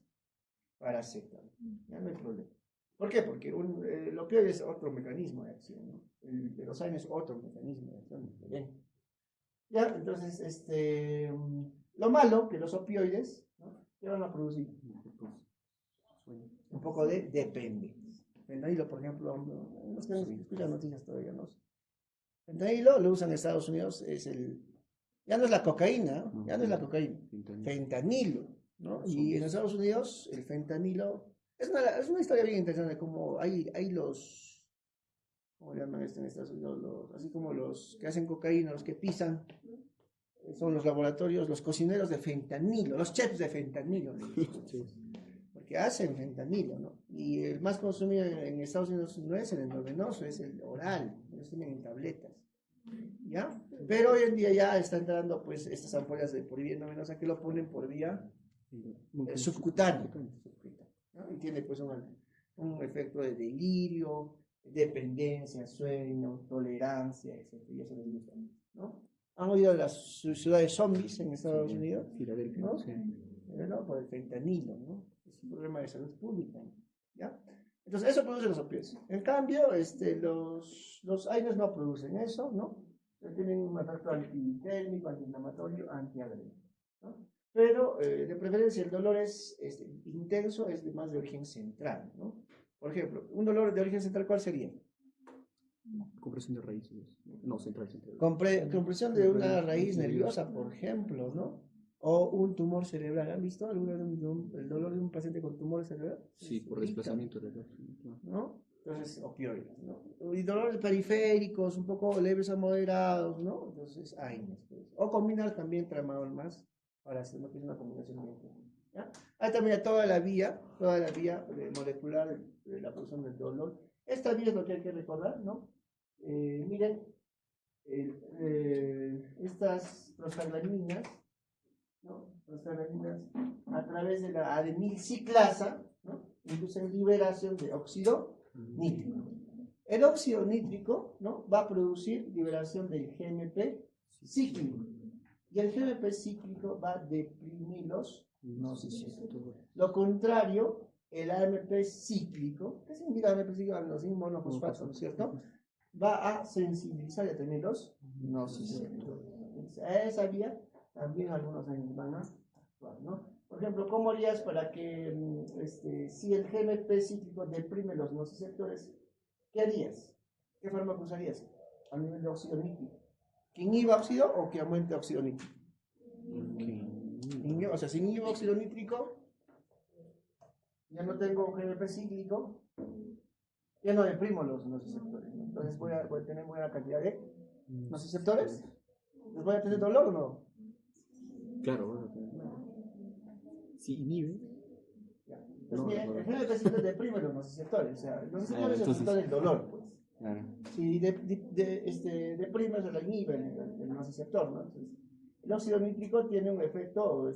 paracetamol. Ya no hay problema. ¿Por qué? Porque el opioide es otro mecanismo de acción, ¿no? El de los AINES es otro mecanismo de acción diferente. Ya, entonces, lo malo que los opioides, ¿no? ¿Qué van a producir? Un poco de dependencia. Fentanilo, por ejemplo, los que no escuchan noticias todavía, ¿no? Fentanilo lo usan en Estados Unidos, ya no es la cocaína, ya no es la cocaína, fentanilo, ¿no? Y en Estados Unidos el fentanilo es una historia bien interesante, como hay ¿cómo le llaman en Estados Unidos? Así como los que hacen cocaína, los que pisan, son los laboratorios, los cocineros de fentanilo, los chefs de fentanilo, porque hacen fentanilo, ¿no? Y el más consumido en Estados Unidos no es el endovenoso, es el oral, ellos tienen en tabletas. ¿Ya? Pero hoy en día ya están entrando pues estas ampollas de por vía endovenosa que lo ponen por vía subcutánea, ¿no? Y tiene pues un efecto de delirio, dependencia, sueño, tolerancia, etc. Y eso les gusta, ¿no? ¿Han oído de las ciudades zombies en Estados Unidos? Filadelfia, ¿no? Sí. ¿No? Por el fentanilo, ¿no? Es un problema de salud pública, ¿ya? Entonces, eso produce los opioides. En cambio, los AINES no producen eso, ¿no? Tienen un efecto antitérmico, antiinflamatorio, antiadrenal, ¿no? Pero, de preferencia, el dolor es intenso, es más de origen central, ¿no? Por ejemplo, un dolor de origen central, ¿cuál sería? Compresión de raíces. No, central. Compresión de una raíz nerviosa, por ejemplo, ¿no? O un tumor cerebral. ¿Han visto alguna vez el dolor de un paciente con tumor cerebral? Sí, por desplazamiento de ¿no? Entonces, opioides, ¿no? Y dolores periféricos, un poco leves a moderados, ¿no? Entonces, AINES. Pues. O combinar también tramadol más para hacer lo que es una combinación bien común, ¿ya? Ahí también toda la vía molecular de la producción del dolor. Esta vía es lo que hay que recordar, ¿no? Miren, estas prostaglandinas, ¿no? Prostaglandinas a través de la adenilciclasa, ¿no? Inducen liberación de óxido nítrico. El óxido nítrico, ¿no? Va a producir liberación del GNP cíclico. Y el GMP cíclico va a deprimir los nociceptores. Lo contrario, el AMP cíclico, ¿qué significa AMP cíclico? Adenosín monofosfato, ¿no es cierto? Va a sensibilizar y a tener los nociceptores. A esa vía también algunos años van a actuar, ¿no? Por ejemplo, ¿cómo harías para que, si el GMP cíclico deprime los nociceptores, qué harías? ¿Qué fármaco usarías? A nivel de óxido nítrico. ¿Que inhiba óxido o que aumente óxido nítrico? O sea, si inhibo óxido nítrico, ya no tengo GMP cíclico, ya no deprimo los nociceptores, ¿no? Entonces voy a tener buena cantidad de nociceptores. ¿Les voy a tener dolor o no? Claro, si inhibe. Pues bien, el GMP cíclico deprime los nociceptores, o sea, los nociceptores es el resultado del dolor, pues. Claro. Si deprime, se lo inhibe el nociceptor, ¿no? Entonces, el óxido nítrico tiene un efecto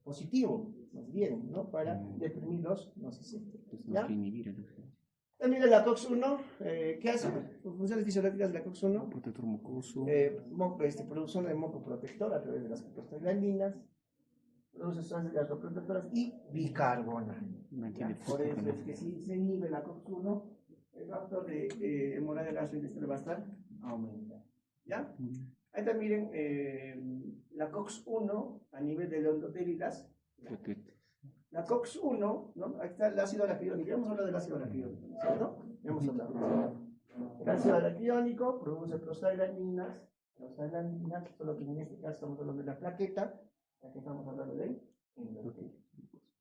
positivo, más bien, ¿no? Para deprimir los nociceptores. ¿Ya? También la COX-1, ¿qué hace? Funciones fisiológicas de la COX-1. Protector mucoso. Producción de moco protector a través de las prostaglandinas, produce sustancias gastroprotectoras y bicarbonato. Por eso es que si se inhibe la COX-1, el factor de hemorragia gastrointestinal va a estar aumentando. ¿Ya? Ahí está, miren, la COX-1 a nivel de endotelias. La COX-1, ¿no? Ahí está el ácido araquidónico. Hemos hablado del ácido araquidónico, ¿cierto? Hemos hablado. El ácido araquidónico produce prostaglandinas, solo que en este caso estamos hablando de la plaqueta, la que estamos hablando de endotelios.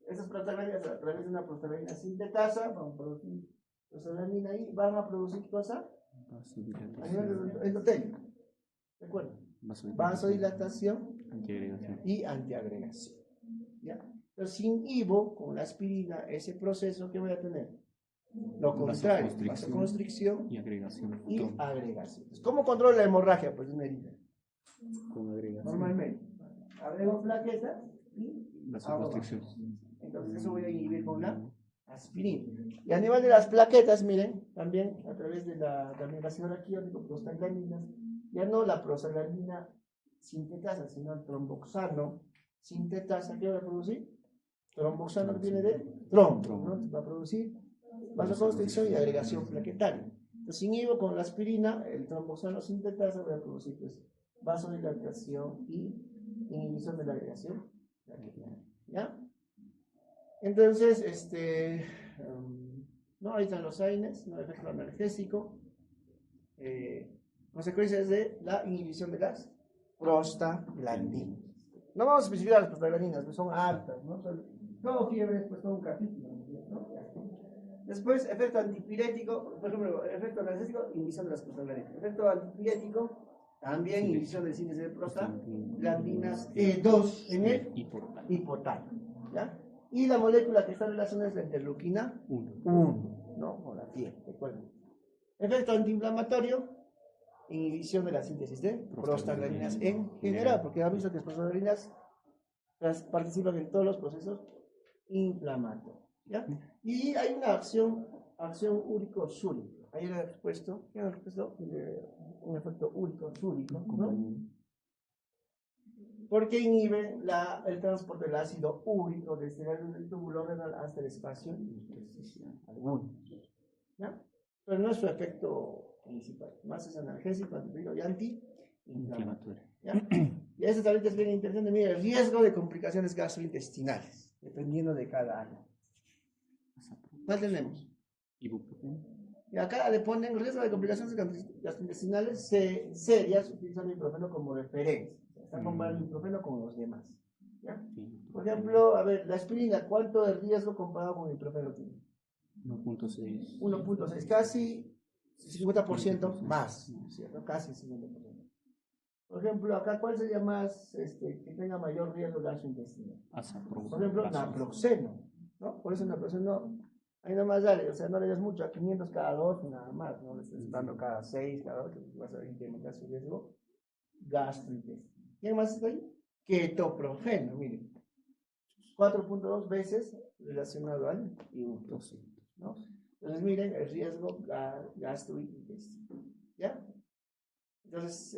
Esas prostaglandinas, a través de una prostaglandina sintetasa, van a producir prostaglandina y van a producir cosa a nivel de endotelio. ¿De acuerdo? Vasodilatación y antiagregación. ¿Ya? Pero si inhibo con la aspirina ese proceso, ¿qué voy a tener? Lo contrario, vasoconstricción y agregación. Entonces, ¿cómo controla la hemorragia? Pues una herida. Con agregación. Normalmente. Agrego plaquetas y vasoconstricción. Entonces eso voy a inhibir con la aspirina. Y a nivel de las plaquetas, miren, también a través de la ácido araquidónico, prostaglandinas, ya no la prostaglandina sintetasa, sino el tromboxano sintetasa, ¿qué va a producir? Tromboxano que viene de trombo, ¿no? Va a producir vasoconstricción y agregación plaquetaria. Entonces, inhibo con la aspirina, el tromboxano sintetasa va a producir pues, vasodilatación y inhibición de la agregación plaquetaria. ¿Ya? Entonces, no, ahí están los AINES, no efecto analgésico, consecuencias de la inhibición de las prostaglandinas. No vamos a especificar las prostaglandinas, pues son altas, ¿no? Todo fiebre, pues todo un capítulo, ¿no? Después, efecto antipirético, por ejemplo, efecto analgésico, inhibición de las prostaglandinas. Efecto antipirético, también inhibición del síntesis de prostaglandinas E2 en el hipotálamo, ¿ya? Y la molécula que está relacionada es la interleuquina 1, ¿no? O la fiebre, recuerden. Efecto antiinflamatorio, inhibición de la síntesis de prostaglandinas en general, porque ha visto que las prostaglandinas participan en todos los procesos inflamatorios, ¿ya? Y hay una acción úrico-súrica. Ahí le he expuesto, ¿qué ha expuesto? Un efecto úrico-súrico, ¿no? Porque inhibe el transporte del ácido úrico desde el túbulo renal hasta el espacio intersticial alguno, ¿ya? Pero no es su efecto principal, más es analgésico, antipirético y antiinflamatorio, ¿ya? Y eso también es bien interesante, mira, el riesgo de complicaciones gastrointestinales, dependiendo de cada año. ¿Cuál tenemos? Y acá le ponen el riesgo de complicaciones gastrointestinales serias, utilizando ibuprofeno como referencia. Están comparando ibuprofeno con los demás, ¿ya? Por ejemplo, a ver, la aspirina, ¿cuánto de riesgo comparado con el ibuprofeno tiene? 1.6. 1.6, casi 50% más, ¿cierto? Casi 50%. Por ejemplo, acá, ¿cuál sería más, que tenga mayor riesgo gastrointestinal? Por ejemplo, naproxeno, ¿no? Por eso naproxeno, ahí nomás dale, o sea, no le des mucho, a 500 cada 2, nada más, no le estés dando cada 6, cada 8, vas a incrementar su riesgo gastrointestinal. ¿Quién más está ahí? Ketoprofeno, miren, 4.2 veces relacionado al ibuprofeno, ¿no? Entonces, miren el riesgo gastrointestinal, ¿ya? Entonces,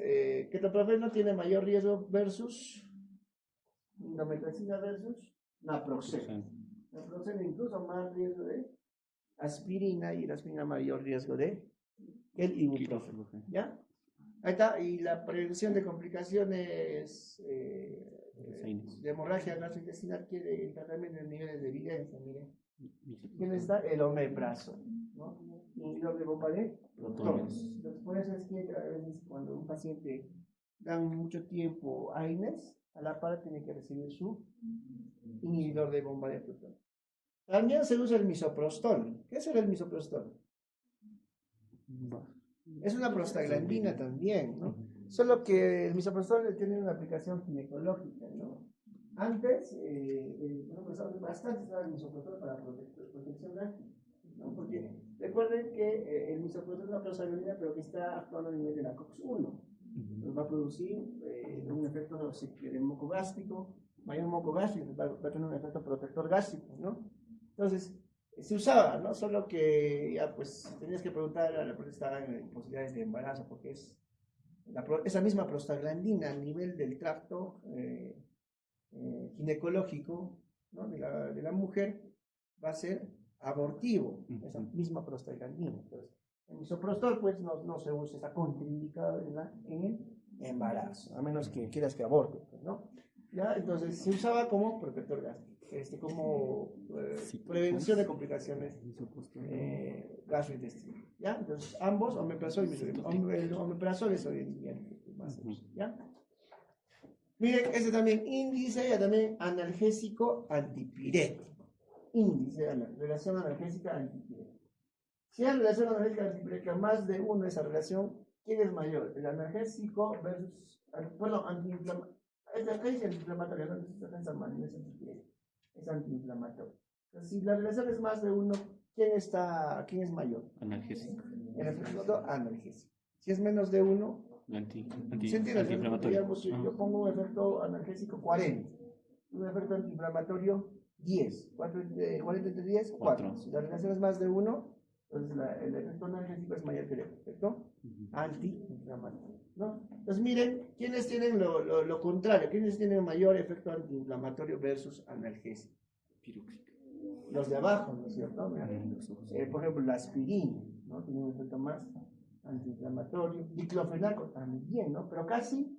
ketoprofeno tiene mayor riesgo versus indometacina versus naproxeno. Naproxeno incluso más riesgo de aspirina y la aspirina mayor riesgo de el ibuprofeno. ¿Ya? Ahí está. Y la prevención de complicaciones de hemorragia gastrointestinal quiere el tratamiento en niveles de evidencia. Miren. ¿Quién está? El omeprazol, ¿no? Inhibidor de bomba de protones. Entonces, por eso es que a veces cuando un paciente dan mucho tiempo AINES, a la par tiene que recibir su inhibidor de bomba de protones. También se usa el misoprostol. ¿Qué es el misoprostol? Es una prostaglandina también, ¿no? Solo que el misoprostol tiene una aplicación ginecológica, ¿no? Antes, bastante usaba el misoprostol para protección gástrica, ¿no? Porque recuerden que el misoprostol es una prostaglandina, pero que está actuando a nivel de la COX-1. Nos va a producir un efecto de moco gástrico, mayor moco gástrico, va a tener un efecto protector gástrico, ¿no? Entonces, se usaba, ¿no? Solo que ya pues tenías que preguntar a la persona que estaba en posibilidades de embarazo, porque es esa misma prostaglandina a nivel del tracto ginecológico, ¿no? de la mujer va a ser abortivo, esa misma prostaglandina. Entonces, el misoprostol pues no se usa, está contraindicado en el embarazo, a menos que quieras que aborte, pues, ¿no? ¿Ya? Entonces se usaba como protector gástrico, como prevención de complicaciones gastrointestinales. ¿Ya? Entonces ambos, omeprazol y misoprostol. El omeprazol es hoy en día más, ¿ya? Miren, este también índice, también analgésico antipirético. Índice de relación analgésica antipirética. Si hay relación analgésica antipirética más de uno, esa relación, ¿quién es mayor? El analgésico versus, bueno, antiinflamatorio. Acá dice antiinflamatorio, no es defensa mal, no es antipirético, es antiinflamatorio. Entonces, si la relación es más de uno, ¿quién es mayor? Analgésico. En el efecto analgésico. Si es menos de uno, antiinflamatorio. Digamos, yo pongo un efecto analgésico 40, un efecto antiinflamatorio 10. 40 entre 10, 4. Si la relación es más de 1, entonces el efecto analgésico es mayor que el efecto antiinflamatorio, ¿no? Entonces miren, ¿quiénes tienen lo contrario? ¿Quiénes tienen mayor efecto antiinflamatorio versus analgésico? Los de abajo, ¿no es cierto? Por ejemplo, la aspirina, ¿no? Tiene un efecto más antiinflamatorio. Diclofenaco también, ¿no? Pero casi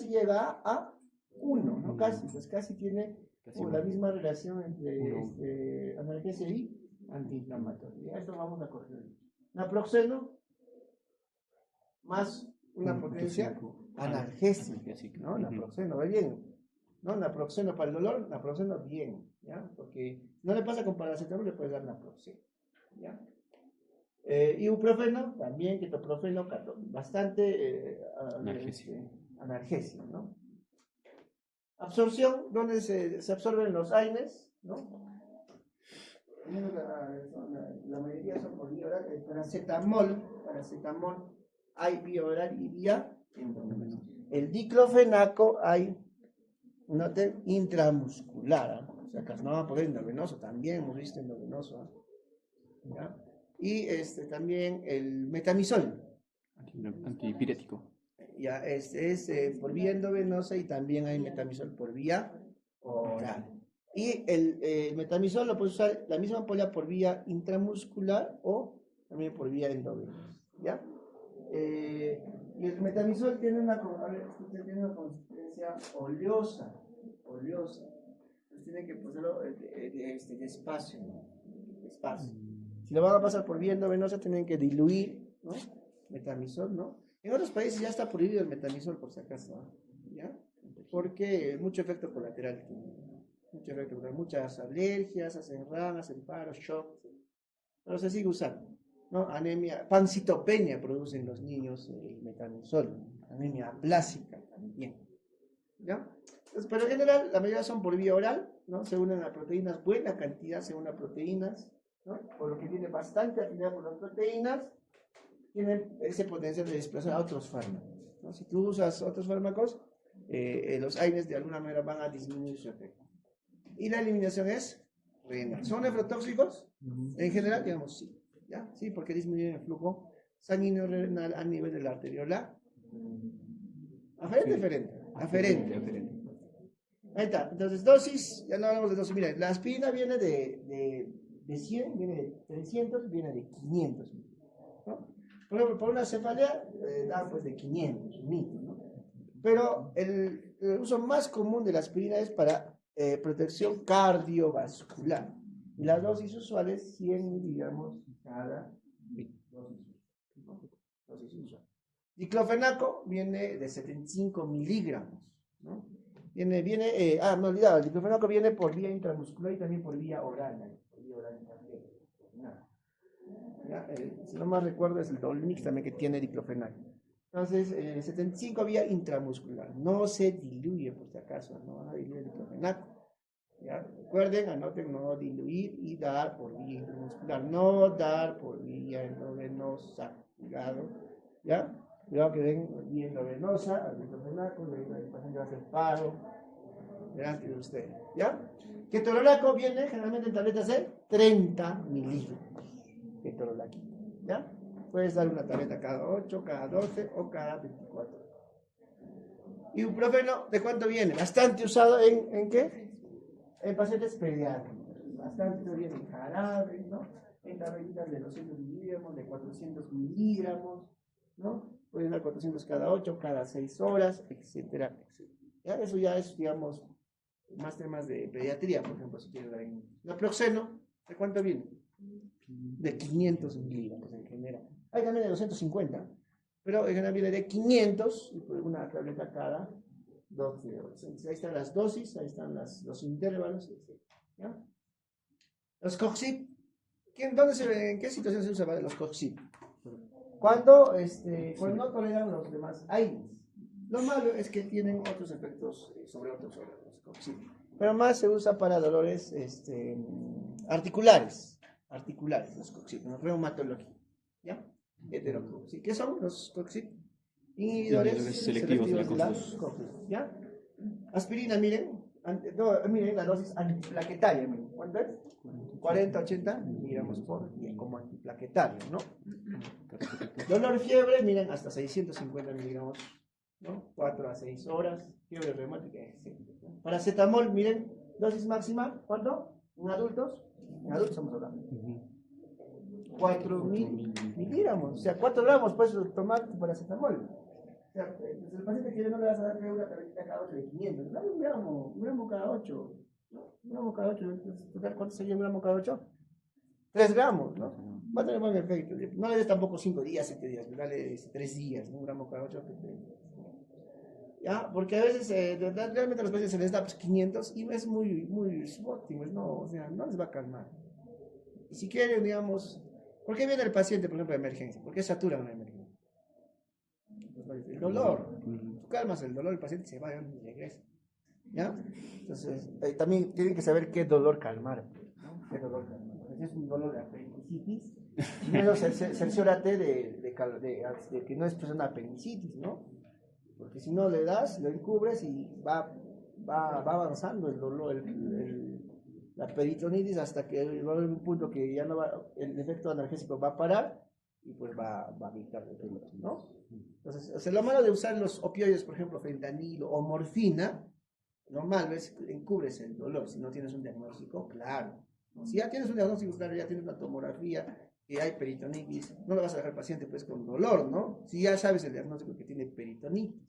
llega a 1, ¿no? Casi tiene la misma relación entre analgesia y antiinflamatorio. Ya esto vamos a corregir. Naproxeno más una potencia analgésica, ¿no? Naproxeno, va bien. ¿No? Naproxeno para el dolor, naproxeno bien, ¿ya? Porque no le pasa con paracetamol, le puedes dar naproxeno, ¿ya? Ibuprofeno, también ketoprofeno, bastante analgésico, ¿no? Absorción, donde se absorben los AINES, ¿no? La mayoría son por vía oral. El paracetamol hay vía oral y vía endovenosa. El diclofenaco hay intramuscular, o sea, que no va a poder endovenoso, también hemos visto endovenoso, ¿ya? Y también el metamizol antipirético, ya es por vía endovenosa, y también hay metamizol por vía oral. Y el metamizol lo puedes usar la misma ampolla por vía intramuscular o también por vía endovenosa, ¿ya? Y el metamizol tiene una consistencia oleosa. Entonces tienen que pasarlo despacio. Si lo van a pasar por vía endovenosa, tienen que diluir, ¿no? Metamizol, ¿no? En otros países ya está prohibido el metamizol, por si acaso, ¿ya? Porque mucho efecto colateral tiene. Muchas alergias, hacen RAM, hacen paro, shock, pero se sigue usando, ¿no? Anemia, pancitopenia producen los niños el metamizol, anemia aplásica también, ¿ya? Entonces, pero en general la mayoría son por vía oral, ¿no? Se unen a proteínas, buena cantidad se unen a proteínas, ¿no? Por lo que tiene bastante afinidad por las proteínas, tienen ese potencial de desplazar a otros fármacos, ¿no? Si tú usas otros fármacos, los AINES de alguna manera van a disminuir su efecto. Y la eliminación es renal. ¿Son nefrotóxicos? En general, digamos sí, ¿ya? Sí, porque disminuyen el flujo sanguíneo renal a nivel de la arteriola Aferente, aferente. Ahí está. Entonces, dosis, ya no hablamos de dosis. Mira, la aspirina viene de 100, viene de 300, viene de 500. ¿No? Por ejemplo, por una cefalea da pues de 500, un mito, ¿no? Pero el uso más común de la aspirina es para protección cardiovascular. Y las dosis usuales, 100 miligramos cada dosis usual. Diclofenaco viene de 75 miligramos, ¿no? Me olvidaba, el diclofenaco viene por vía intramuscular y también por vía oral también. Si no más recuerdo es el Dolmix también que tiene diclofenaco. Entonces, 75 vía intramuscular. No se diluye, por si acaso, no van a diluir el diclofenaco. ¿Ya? Recuerden, anoten, no diluir y dar por vía intramuscular. No dar por vía endovenosa. Cuidado, ¿ya? Cuidado que den vía endovenosa al diclofenaco, el paciente va a hacer paro delante de ustedes, ¿ya? Ketorolaco viene generalmente en tabletas de 30 mililitros. Ketorolaquito, ¿ya? Puedes dar una tableta cada 8, cada 12 o cada 24. Ibuprofeno, ¿de cuánto viene? Bastante usado ¿en qué? En pacientes pediátricos. Bastante usado viene en jarabe, ¿no? En tabletitas de 200 miligramos, de 400 miligramos, ¿no? Pueden dar 400 cada 8, cada 6 horas, etcétera, etcétera. ¿Ya? Eso ya es, digamos, más temas de pediatría, por ejemplo, si quieres dar en naproxeno, ¿de cuánto viene? De 500 miligramos en general. Hay también de 250, pero en general viene de 500 y por una tableta cada 12 horas. Ahí están las dosis, ahí están los intervalos, etc. ¿Ya? Los coxib, ¿en qué situación se usa los coxib? Cuando no toleran los demás aires. Lo malo es que tienen otros efectos sobre otros órganos, coxib. Pero más se usa para dolores articulares, los coxib, en reumatología. ¿Ya? Heterocoxib. ¿Qué son los coxib? Inhibidores selectivos de la coxib. ¿Ya? Aspirina, miren la dosis antiplaquetaria. Miren. ¿Cuánto es? 40-80 miligramos por día, como antiplaquetario, ¿no? Dolor, fiebre, miren, hasta 650 miligramos, ¿no? 4 a 6 horas, fiebre reumática, etc. Paracetamol, miren, dosis máxima, ¿cuánto? ¿En adultos? En adultos estamos hablando. 4.000 miligramos, o sea, 4 gramos puedes tomar paracetamol. O sea, el paciente que no le vas a dar una tableta cada 8 de 500, dale un gramo cada 8, ¿no? Un gramo cada 8, ¿cuánto sería un gramo cada 8? 3 gramos, ¿no? Va a tener buen efecto. No le des tampoco 5 días, 7 días, dale 3 días, ¿no? Un gramo cada 8. ¿Ya? Porque a veces realmente a los pacientes se les da 500 y es muy óptimo, no, o sea, no les va a calmar. Y si quieren, digamos, ¿por qué viene el paciente, por ejemplo, de emergencia? ¿Por qué saturan una emergencia? El dolor. Tú calmas el dolor, el paciente se va y regresa. ¿Ya? Entonces, también tienen que saber qué dolor calmar, ¿no? ¿Qué dolor calmar? Si es un dolor de apendicitis, primero cerciórate de que no es una apendicitis, ¿no? Porque si no le das, lo encubres y va avanzando el dolor, la peritonitis hasta que va a haber un punto que ya no va, el efecto analgésico va a parar y pues va a evitar el dolor, ¿no? Entonces, o sea, lo malo de usar los opioides, por ejemplo, fentanilo o morfina, lo malo es que encubres el dolor si no tienes un diagnóstico claro, ¿no? Si ya tienes un diagnóstico claro, ya tienes una tomografía, que hay peritonitis, no le vas a dejar al paciente pues con dolor, ¿no? Si ya sabes el diagnóstico que tiene peritonitis.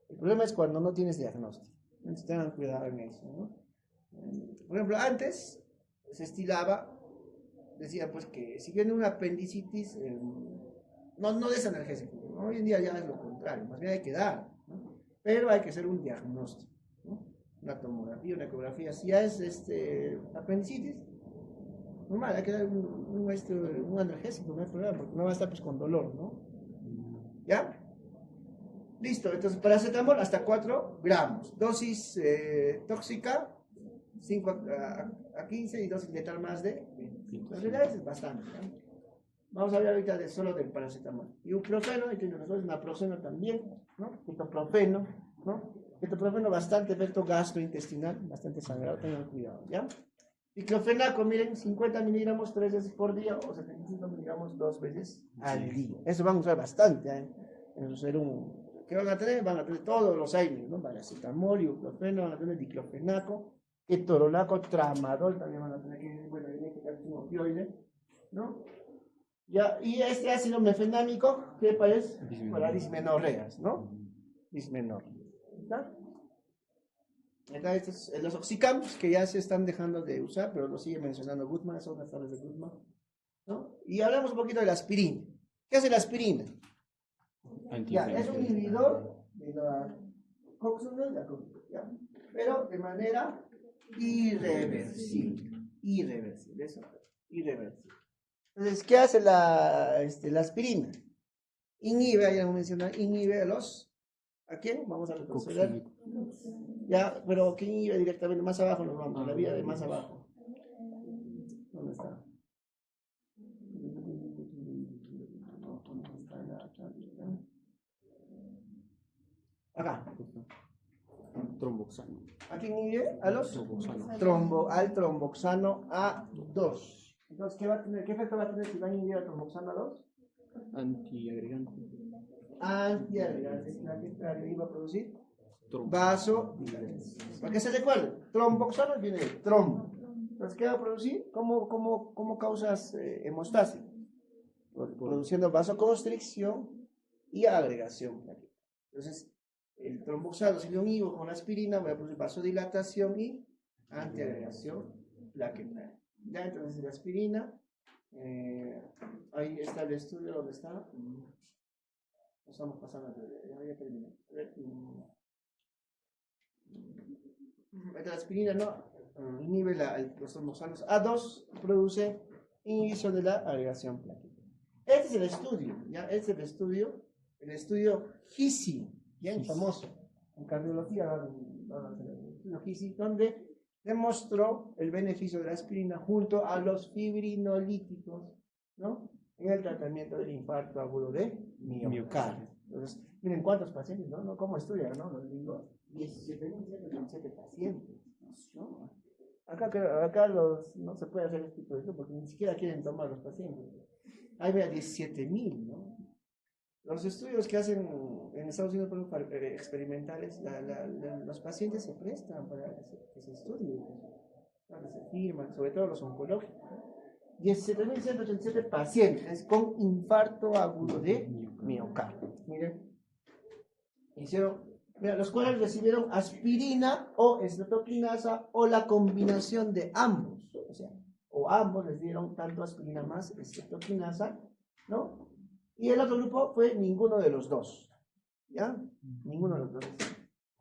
El problema es cuando no tienes diagnóstico. Entonces tengan cuidado en eso, ¿no? Por ejemplo, antes se estilaba, decía pues que si viene una apendicitis, no des analgésico, ¿no? Hoy en día ya es lo contrario, más bien hay que dar, ¿no? Pero hay que hacer un diagnóstico, ¿no? Una tomografía, una ecografía. Si ya es apendicitis, normal, hay que dar un analgésico, no hay problema, porque no va a estar pues con dolor, ¿no? ¿Ya? Listo, entonces paracetamol hasta 4 gramos. Dosis tóxica 5 a 15 y dosis letal más de 20. En realidad es bastante, ¿no? Vamos a hablar ahorita solo del paracetamol. Ibuprofeno, y tiene nosotros naproxeno también, ¿no? Ketoprofeno, ¿no? Ketoprofeno, bastante efecto gastrointestinal, bastante sangrado, tengan cuidado, ¿ya? Diclofenaco, miren, 50 miligramos 3 veces por día o 75 miligramos 2 veces al día. Eso van a usar bastante en su serum ¿Qué van a tener? Van a tener todos los AINES, ¿no? Paracetamol, ibuprofeno, van a tener diclofenaco, ketorolaco, tramadol, también van a tener que, bueno, en este caso es un opioide, ¿no? Ya, y este ácido mefenámico, ¿qué es? Para dismenorreas, ¿no? Dismenorrea. ¿Está? Acá estos, los oxicams, que ya se están dejando de usar, pero lo sigue mencionando Goodman, son las tablas de Goodman, ¿no? Y hablamos un poquito de la aspirina. ¿Qué hace la aspirina? Ya, es un inhibidor de la COX-1 y la COX-2, ¿ya? Pero de manera irreversible. Irreversible, eso, irreversible. Entonces, ¿qué hace la aspirina? Inhibe, ya mencioné, inhibe a los... ¿A quién? Vamos a retroceder. Ya, pero ¿quién inhibe directamente? Más abajo nos vamos, a la vía de más abajo. ¿Dónde está? Acá. Tromboxano. ¿A quién inhibe? A los al tromboxano A2. Entonces, ¿qué va a tener? ¿Qué efecto va a tener si va a inhibir al tromboxano A2? Antiagregante. Antiagregante. ¿Qué va a producir? Vasodilatación. Para que se recuerde, tromboxano viene de trombo. Entonces, ¿qué va a producir? ¿Cómo causas hemostasis? Produciendo vasoconstricción y agregación plaquetaria. Entonces, el tromboxano, si lo univo con la aspirina, voy a producir vasodilatación y antiagregación plaquetaria. Ya, entonces, la aspirina, ahí está el estudio, ¿dónde está? Estamos pasando, ya terminé. La aspirina no inhibe los tromboxanos A2, produce inhibición de la agregación plaquetaria. Este es el estudio, ¿ya? Este es el estudio HISI, bien famoso, en cardiología, el estudio HISI, donde demostró el beneficio de la aspirina junto a los fibrinolíticos, ¿no? En el tratamiento del infarto agudo de miocardio. Entonces, miren cuántos pacientes, ¿no? ¿Cómo estudian, no? Los digo, 17.127 pacientes, ¿no? Acá no se puede hacer este tipo de estudio porque ni siquiera quieren tomar los pacientes. Hay 17.000, ¿no? Los estudios que hacen en Estados Unidos experimentales, los pacientes se prestan para que se estudie, para que se firman, sobre todo los oncológicos. 17.187 pacientes con infarto agudo de miocardio. Miren, los cuales recibieron aspirina o estreptokinasa o la combinación de ambos. O sea, o ambos les dieron tanto aspirina más estreptokinasa, ¿no? Y el otro grupo fue ninguno de los dos. ¿Ya? Ninguno de los dos.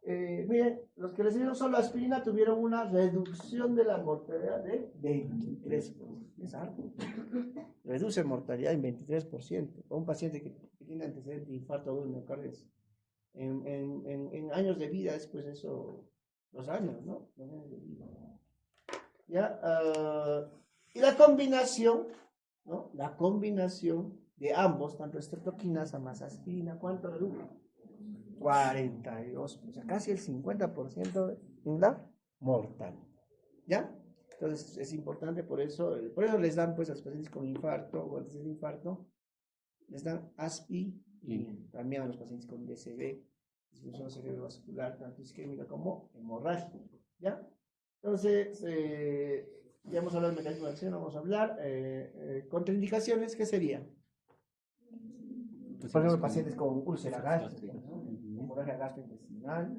Miren, los que recibieron solo aspirina tuvieron una reducción de la mortalidad de 23%. Es alto. Reduce mortalidad en 23%. Para un paciente que tiene antecedentes de infarto agudo de miocardio. En años de vida es pues eso, 2 años, ¿no? 2 años de vida. ¿Ya? Y la combinación, ¿no? La combinación de ambos, tanto estreptokinasa más aspirina, ¿cuánto redujo? 42, o sea, casi el 50% en la mortalidad. ¿Ya? Entonces es importante, por eso les dan pues a los pacientes con infarto o antes del infarto, les dan aspirina. También a los pacientes con DCB, disfunción cerebrovascular, tanto isquémica como hemorrágica. ¿Ya? Entonces, ya hemos hablado del mecanismo de acción, vamos a hablar. Contraindicaciones, ¿qué serían? Por ejemplo, pacientes con úlcera gástrica, ¿no? Hemorragia gastrointestinal,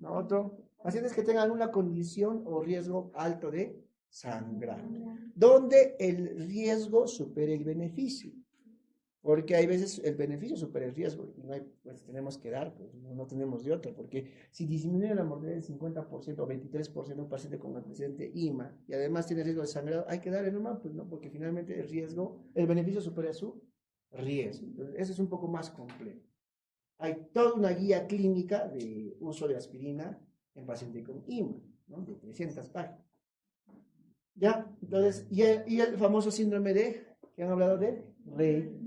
¿no? Otro, pacientes que tengan una condición o riesgo alto de sangrar, donde el riesgo supere el beneficio, porque hay veces el beneficio supera el riesgo y no hay, pues tenemos que dar, pues no tenemos de otra, porque si disminuye la mortalidad del 50% o 23% un paciente con antecedente IMA y además tiene riesgo de sangrado, hay que darle nomás, pues no, porque finalmente el beneficio supera su riesgo. Entonces, eso es un poco más complejo. Hay toda una guía clínica de uso de aspirina en paciente con IMA, ¿no? De 300 páginas. ¿Ya? Entonces, y el famoso síndrome de, que han hablado de Rey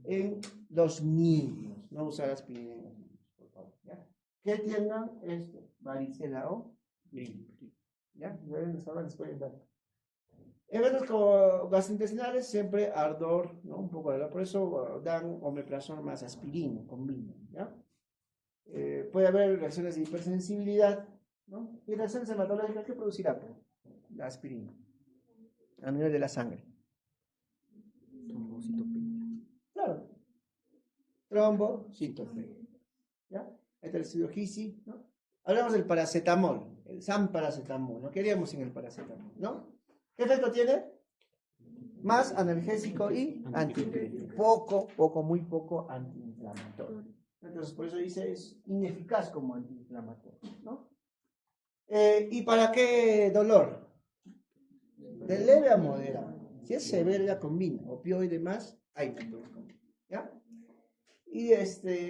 en los niños. No usar aspirina en los niños, por favor. ¿Ya? Que tengan varicela o gripe. ¿Ya? Les pueden dar. Eventos gastrointestinales, siempre ardor, ¿no? Un poco de dolor. Por eso dan omeprazol más aspirina, combinan, ¿ya? Puede haber reacciones de hipersensibilidad, ¿no? Y reacciones hematológicas que producirá pues, la aspirina a nivel de la sangre. Trombocitopenia. Claro. Trombocitopenia. ¿Ya? Este es el estudio, ¿no? Hablamos del paracetamol, el San-Paracetamol, ¿no? ¿Qué haríamos sin el paracetamol, no? ¿Qué efecto tiene? Más analgésico y antiinflamatorio. Muy poco antiinflamatorio. Entonces, por eso dice, es ineficaz como antiinflamatorio, ¿no? ¿Y para qué dolor? De leve a moderado. Si es severo, ya combina. Opioide más, ahí te puedes combinar, ¿ya? Y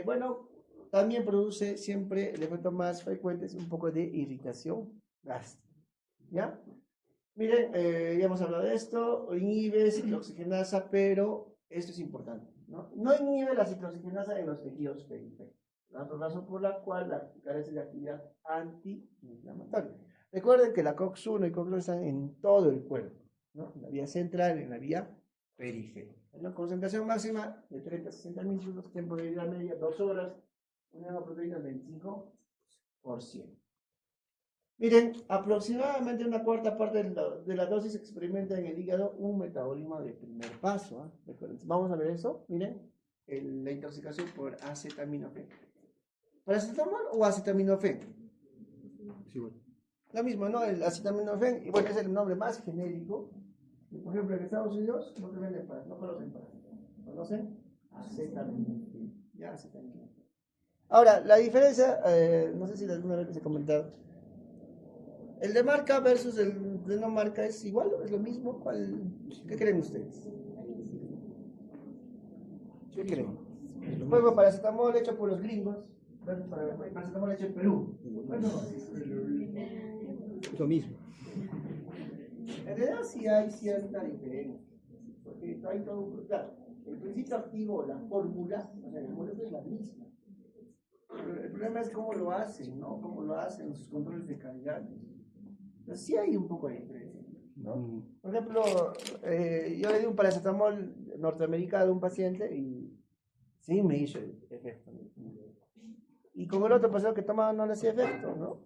bueno, también produce siempre, el efecto más frecuente es un poco de irritación gástrica, ¿ya? Miren, ya hemos hablado de esto, inhibe ciclooxigenasa, pero esto es importante, ¿no? No inhibe la ciclooxigenasa en los tejidos periféricos, la razón por la cual carece de actividad antiinflamatoria. Recuerden que la COX-1 y COX-2 están en todo el cuerpo, ¿no? En la vía central, en la vía periférica. Una concentración máxima de 30 a 60 minutos, tiempo de vida media 2 horas, una proteína del 25%. Miren, aproximadamente una cuarta parte de la dosis experimenta en el hígado un metabolismo de primer paso. ¿Eh? Vamos a ver eso. Miren, la intoxicación por acetaminofén. ¿Paracetamol o acetaminofén? Sí, bueno. Lo mismo, ¿no? El acetaminofén, y bueno, es el nombre más genérico. Por ejemplo, en Estados Unidos no conocen paracetamol. ¿Conocen? Acetaminofén. Ya, acetaminofén. Ahora, la diferencia, no sé si alguna vez les he comentado. ¿El de marca versus el de no marca es igual o es lo mismo? ¿Qué creen ustedes? ¿Qué creen? Juego paracetamol hecho por los gringos versus paracetamol hecho en Perú. Bueno, Es lo mismo. en realidad sí hay cierta diferencia. Porque hay todo, claro, el principio activo, la fórmula, o sea, la molécula es la misma. Pero el problema es cómo lo hacen, ¿no? Cómo lo hacen sus controles de calidad. Entonces, sí hay un poco de diferencia, ¿no? Por ejemplo, yo le di un paracetamol norteamericano a un paciente y sí me hizo el efecto, ¿no? Y con el otro paciente que tomaba no le hacía efecto, ¿no?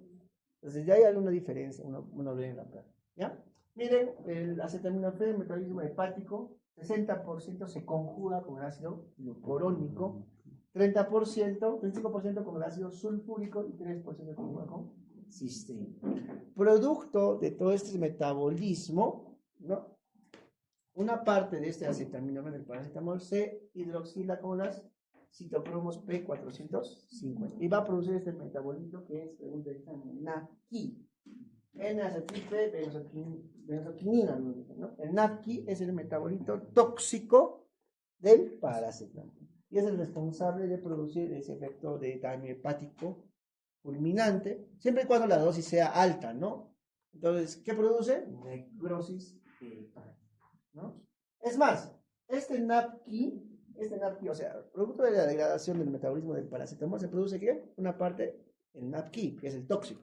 Entonces ya hay alguna diferencia, uno ve en la práctica, ¿ya? Miren, el acetaminofén, el metabolismo hepático, 60% se conjuga con el ácido glucurónico, 30%, 35% con el ácido sulfúrico y 3% conjuga con cisteína. Producto de todo este metabolismo, ¿no? Una parte de este acetaminofén del paracetamol se hidroxila con las citocromos P450 y va a producir este metabolito que es, según el examen, NAPQI. N-acetilpe-benzoquinina, ¿no? El NAPQI es el metabolito tóxico del paracetamol y es el responsable de producir ese efecto de daño hepático fulminante, siempre y cuando la dosis sea alta, ¿no? Entonces, ¿qué produce? Necrosis hepática, ¿no? Es más, este NAPQI, o sea, producto de la degradación del metabolismo del paracetamol, se produce ¿qué? Una parte, el NAPQI, que es el tóxico.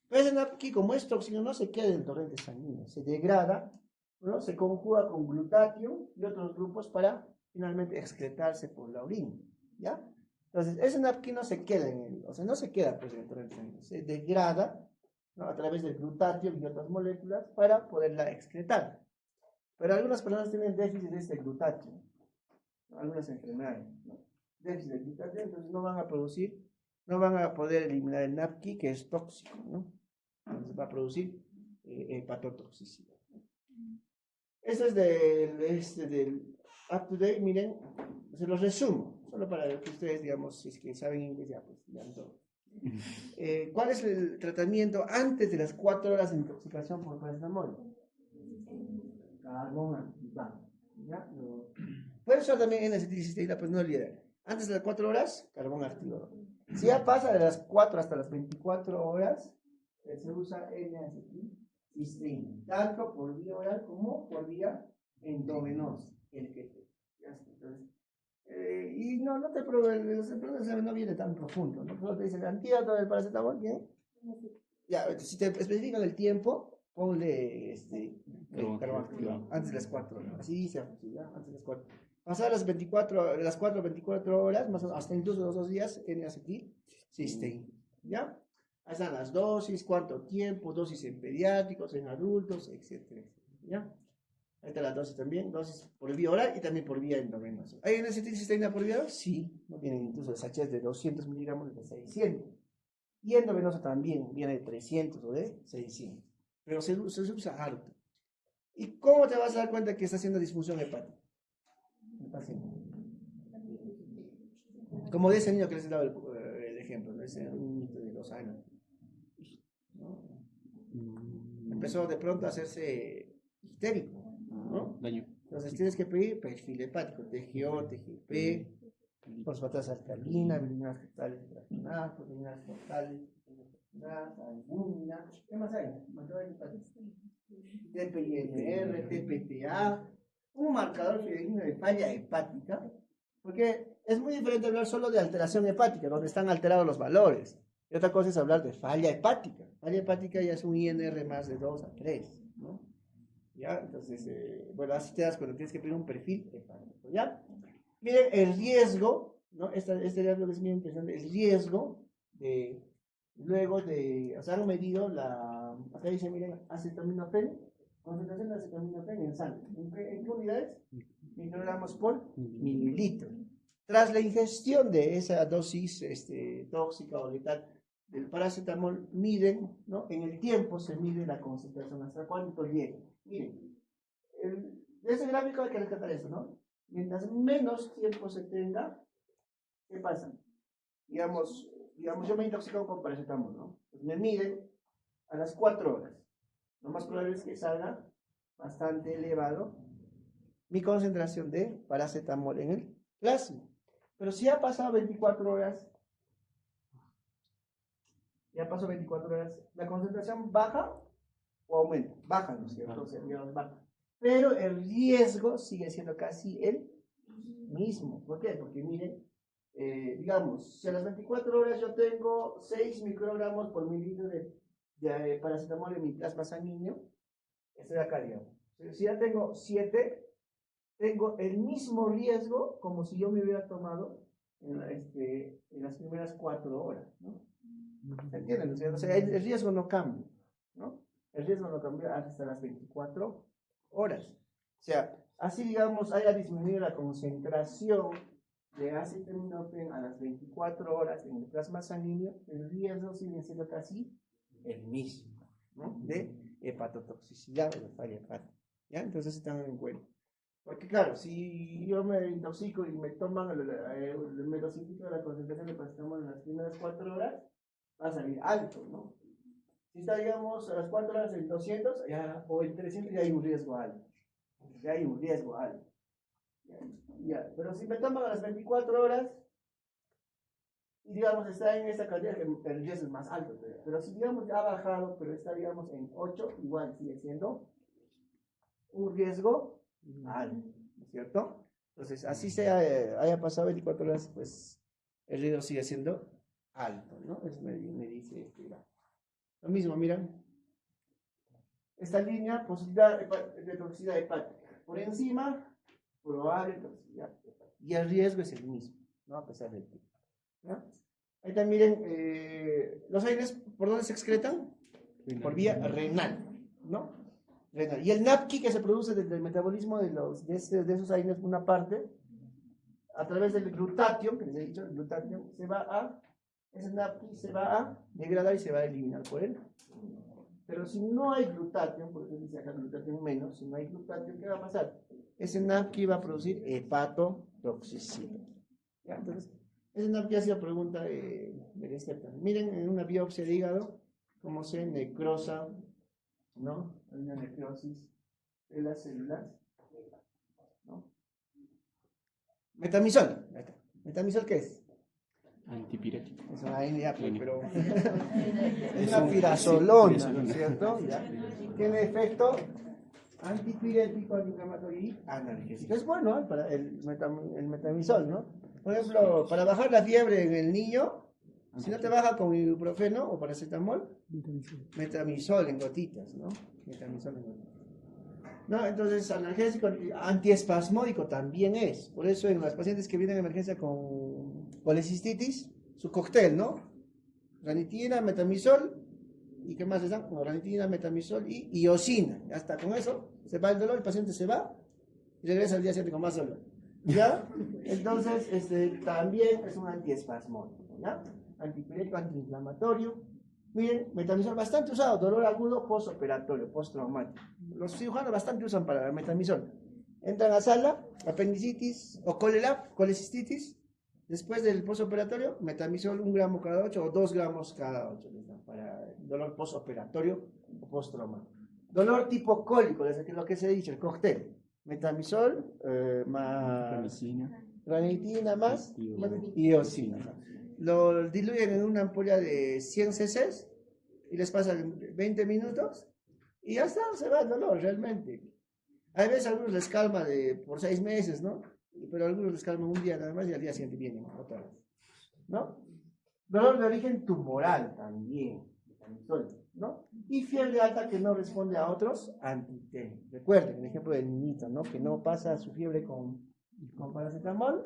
Pero ese NAPQI, como es tóxico, no se queda en el torrente sanguíneo, se degrada, ¿no? Se conjuga con glutatión y otros grupos para finalmente excretarse por la orina, ¿ya? Entonces, ese NAPQI no se queda no se queda pues, en el torrente sanguíneo, se degrada, ¿no? A través del glutatión y otras moléculas para poderla excretar. Pero algunas personas tienen déficit de este glutatión, ¿no? Algunas enfermedades, ¿no? Déficit de glutatión, entonces no van a poder eliminar el NAPQI, que es tóxico, ¿no? Entonces va a producir hepatotoxicidad. Esto es del up to date, miren, se los resumo, solo para que ustedes, digamos, si es que saben inglés, ya pues, digan todo. ¿Cuál es el tratamiento antes de las 4 horas de intoxicación por paracetamol? Carbón activado, ¿ya? Puede usar también N-acetilcisteína, pues no olviden. Antes de las 4 horas, carbón activado. Si ya pasa de las 4 hasta las 24 horas, se usa N-acetilcisteína, tanto por vía oral como por vía endovenosa. Y no te preocupes, no viene tan profundo, ¿no? Solo te dice el antídoto del paracetamol, ¿bien? Ya, si te especifican el tiempo, ponle carbón activado, antes de las 4 horas. Así se hace, ¿ya? Antes de las 4. Pasar las 4 a 24 horas, más o menos, hasta incluso los 2 días, N-acetil cisteína. ¿Ya? Ahí están las dosis, cuánto tiempo, dosis en pediátricos, en adultos, etcétera, etcétera. ¿Ya? Ahí está la dosis también, dosis por vía oral y también por vía endovenosa. ¿Hay una cisteína por vía oral? Sí, no vienen incluso sachets de 200 miligramos de 600. Y endovenosa también, viene de 300 o de 600. Pero se usa harto. ¿Y cómo te vas a dar cuenta que está haciendo disfunción hepática? El paciente. Como de ese niño que les he dado el ejemplo, ¿no? Ese niño de 2 años. ¿No? Empezó de pronto a hacerse histérico, ¿no? Daño. Entonces tienes que pedir perfil hepático, TGO, TGP, fosfatas alcalinas, bilinas fetales fraccionadas, proteínas totales, albúmina. ¿Qué más hay? TPINR, TPTA, un marcador fidedigno de falla hepática, porque es muy diferente hablar solo de alteración hepática, donde están alterados los valores. Y otra cosa es hablar de falla hepática. Falla hepática ya es un INR más de 2 a 3, ¿no? ¿Ya? Entonces, bueno, así te das cuando tienes que pedir un perfil hepático, ¿ya? Miren, el riesgo, ¿no? Este diagrama es muy interesante, el riesgo de, luego de, o sea, han medido acá dice, miren, acetaminofén, concentración de acetaminofén en sangre. ¿En qué unidades? Microgramos por mililitro. Tras la ingestión de esa dosis tóxica o letal del paracetamol, miden, ¿no? En el tiempo se mide la concentración, hasta cuánto llega. Miren, de ese gráfico hay que rescatar eso, ¿no? Mientras menos tiempo se tenga, ¿qué pasa? Digamos, yo me he intoxicado con paracetamol, ¿no? Pues me miden a las 4 horas. Lo más probable es que salga bastante elevado mi concentración de paracetamol en el plasma. Pero si ha pasado 24 horas, ¿la concentración baja o aumenta? Baja, ¿no es cierto? O sea, digamos, baja. Pero el riesgo sigue siendo casi el mismo. ¿Por qué? Porque miren, digamos, si a las 24 horas yo tengo 6 microgramos por mililitro de paracetamol en mi plasma sanguíneo, estoy acá, digamos. Si ya tengo 7, tengo el mismo riesgo como si yo me hubiera tomado en las primeras 4 horas, ¿no? ¿Se entienden? O sea, el riesgo no cambia, ¿no? El riesgo no cambia hasta las 24 horas. O sea, así digamos haya disminuido la concentración de acetaminofén a las 24 horas en el plasma sanguíneo, el riesgo sigue siendo casi el mismo, ¿no? De hepatotoxicidad o de falla hepática. ¿Ya? Entonces se tengan en cuenta. Porque claro, si yo me intoxico y me toman me dosifico la concentración de paracetamol en las primeras 4 horas, va a salir alto, ¿no? Si está, digamos, a las 4 horas en 200 ya, o en 300, ya hay un riesgo alto. Ya hay un riesgo alto. Ya. Pero si me toman a las 24 horas, y digamos está en esta cantidad, el riesgo es más alto. Pero si digamos ya ha bajado, pero está digamos en 8, igual sigue siendo un riesgo alto, ¿no es cierto? Entonces, así sea, haya pasado 24 horas, pues el riesgo sigue siendo alto, ¿no? Eso me dice lo mismo, miran. Esta línea, posibilidad de toxicidad hepática. Por encima, probable toxicidad hepática. Y el riesgo es el mismo, ¿no? A pesar del tiempo. ¿No? Ahí también miren, los aires, ¿por dónde se excretan? Por vía renal, ¿no? Renal. Y el NAPQI que se produce desde el metabolismo de esos aires, una parte, a través del glutatión, que les he dicho, el glutatión, ese NAPQI se va a degradar y se va a eliminar por él. Pero si no hay glutatión, por eso dice acá glutatión menos, si no hay glutatión, ¿qué va a pasar? Ese NAPQI va a producir hepatotoxicidad. ¿Ya? Entonces, ese NAPQI ha sido pregunta de este tema. Miren en una biopsia de hígado cómo se necrosa, ¿no? Hay una necrosis de las células, ¿no? Metamizol. ¿Metamizol qué es? Antipirético. Es una NA, pero es una pirazolona, ¿no es cierto? ¿Ya? Tiene efecto antipirético, antiinflamatorio y analgésico. Es bueno, ¿eh? Para el metamizol, ¿no? Por ejemplo, para bajar la fiebre en el niño, si no te baja con ibuprofeno o paracetamol, metamizol en gotitas, ¿no? Metamizol en gotitas. ¿No? Entonces, analgésico, antiespasmódico también es. Por eso en las pacientes que vienen a emergencia con colecistitis, su cóctel, ¿no? Ranitina, metamisol, ¿y qué más les dan? Bueno, ranitina, metamisol y iosina. Ya está, con eso se va el dolor, el paciente se va y regresa al día siguiente con más dolor. ¿Ya? Entonces, también es un antiespasmódico, ¿ya? Antipirético, antiinflamatorio. Miren, metamisol bastante usado, dolor agudo postoperatorio, postraumático. Los cirujanos bastante usan para el metamisol. Entran a sala, apendicitis o colecistitis. Después del postoperatorio, metamisol 1 gramo cada 8 o 2 gramos cada 8 les dan para el dolor postoperatorio o postraumático. Dolor tipo cólico, es lo que se ha dicho, el cóctel. Metamisol más ranitina más iosina. Lo diluyen en una ampolla de 100 cc y les pasan 20 minutos y ya está, se va el dolor realmente. Hay veces a algunos les calma por 6 meses, ¿no? Pero a algunos les calma un día nada más y al día siguiente vienen otra vez, ¿no? Dolor de origen tumoral también, ¿no? Y fiebre alta que no responde a otros antiténicos. Recuerden el ejemplo del niñito, ¿no? Que no pasa su fiebre con paracetamol,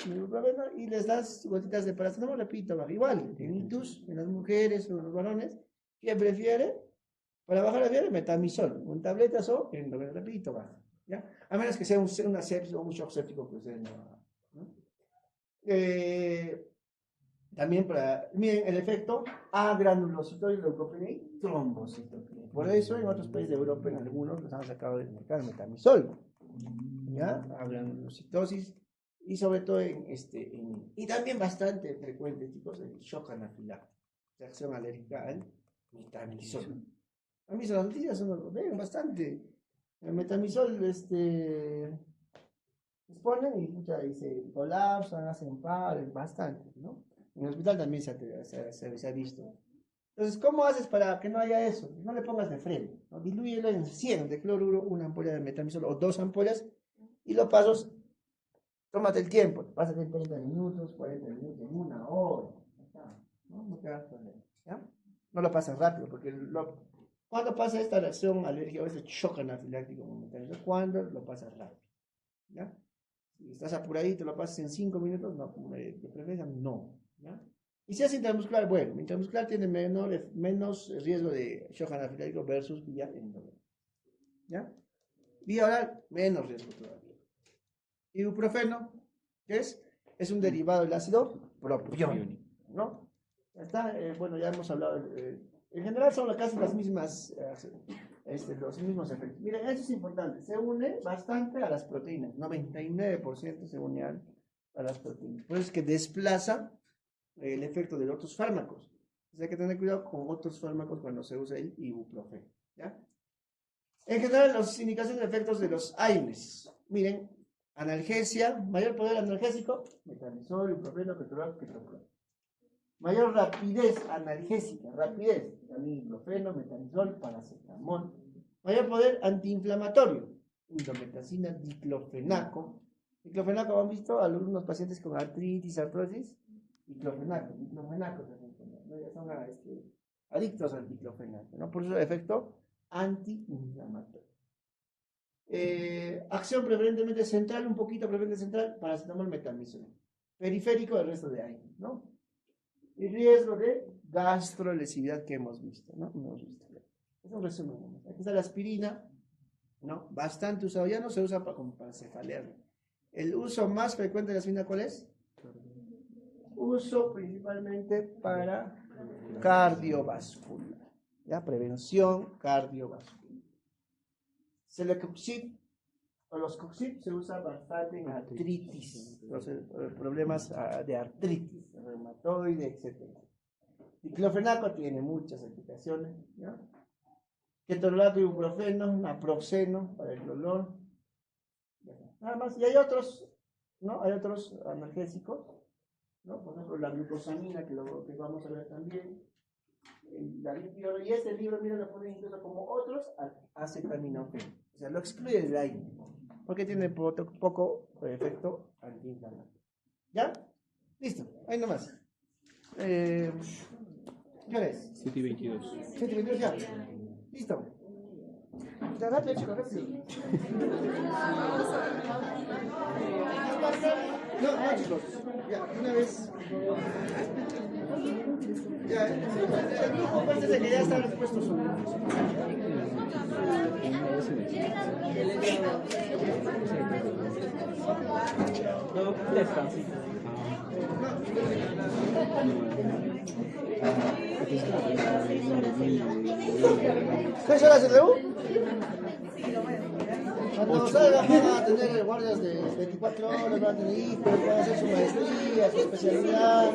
y les das gotitas de paracetamol, repito, igual, tinnitus en las mujeres o en los varones, ¿qué prefiere? Para bajar la fiebre, metamisol, con tabletas o, repito, baja, ¿ya? A menos que sea una sepsis o un shock séptico que ustedes no hagan, ¿no? También miren el efecto agranulocitoide, leucopenia y trombocitopenia. Por eso en otros países de Europa, en algunos los han sacado del mercado el metamisol, ¿ya? Agranulocitosis y sobre todo y también bastante frecuente, chicos, el shock anafiláctico, reacción alérgica al metamisol. A mí las noticias lo ven bastante. El metamisol, les ponen y se colapsan, hacen pares, bastante, ¿no? En el hospital también se ha visto. Entonces, ¿cómo haces para que no haya eso? No le pongas de frente, ¿no? Dilúyelo en 100 de cloruro, una ampolla de metamisol o 2 ampollas y lo pasas, tómate el tiempo, pásate en 30 minutos, 40 minutos, en 1 hora, no te hagas problema, ¿ya? No lo pasas rápido, porque cuando pasa esta reacción alérgica o este shock anafiláctico momentáneo, cuando lo pasas rápido, ¿ya? Si estás apuradito, lo pasas en 5 minutos, no, de preferencia no, ¿ya? Y si es intramuscular, bueno, intramuscular tiene menos riesgo de shock anafiláctico versus vía endovenosa, ¿ya? Vía oral, menos riesgo todavía. Ibuprofeno, ¿qué es? Es un derivado del ácido propiónico, ¿no? Ya está, bueno, ya hemos hablado, en general son casi las mismas, los mismos efectos. Miren, eso es importante, se une bastante a las proteínas, 99% se une a las proteínas. Por eso es que desplaza el efecto de otros fármacos. Entonces hay que tener cuidado con otros fármacos cuando se usa el ibuprofeno, ¿ya? En general, las indicaciones de efectos de los AINES. Miren, analgesia, mayor poder analgésico, metamisol, ibuprofeno, ketorolaco, ketorolaco. Mayor rapidez analgésica, también ibuprofeno, metamisol, paracetamol. Mayor poder antiinflamatorio, indometacina, diclofenaco. Diclofenaco, ¿han visto? Algunos pacientes con artritis, artrosis, diclofenaco, ya son adictos al diclofenaco, ¿no? Por eso el efecto antiinflamatorio. Acción preferentemente central, un poquito preferentemente central, paracetamol, metamisol. Periférico, el resto de aire, ¿no? Y riesgo de gastrolesividad que hemos visto, ¿no? Es un resumen. Aquí está la aspirina, ¿no? Bastante usado, ya no se usa para cefalear. El uso más frecuente de la aspirina, ¿cuál es? Uso principalmente para cardiovascular, ¿ya? Prevención cardiovascular. Celecoxib o los coxib se usa bastante en artritis, problemas de artritis, reumatoide, etc. Diclofenaco tiene muchas aplicaciones, ¿ya? Ketorolaco, ibuprofeno, naproxeno para el dolor, nada más. Y hay otros, ¿no? Hay otros analgésicos, ¿no? Por ejemplo, la glucosamina, que vamos a ver también. Y este libro, miren, lo ponen incluso como otros acetaminofén. O sea, lo excluye del aire, porque tiene poco efecto antiinflamatorio. ¿Ya? Listo, ahí nomás. ¿Qué hora es? 7:22. 7:22 ya. Listo. Ya, rápido, chicos, rápido. No, no, chicos. Ya, una vez. Ya, el grupo pues desde que ya está puesto solo. No, descanso. ¿Qué será CTU? Cuando salgan van a tener guardias de 24 horas, van a tener hijos, van a hacer su maestría, su especialidad.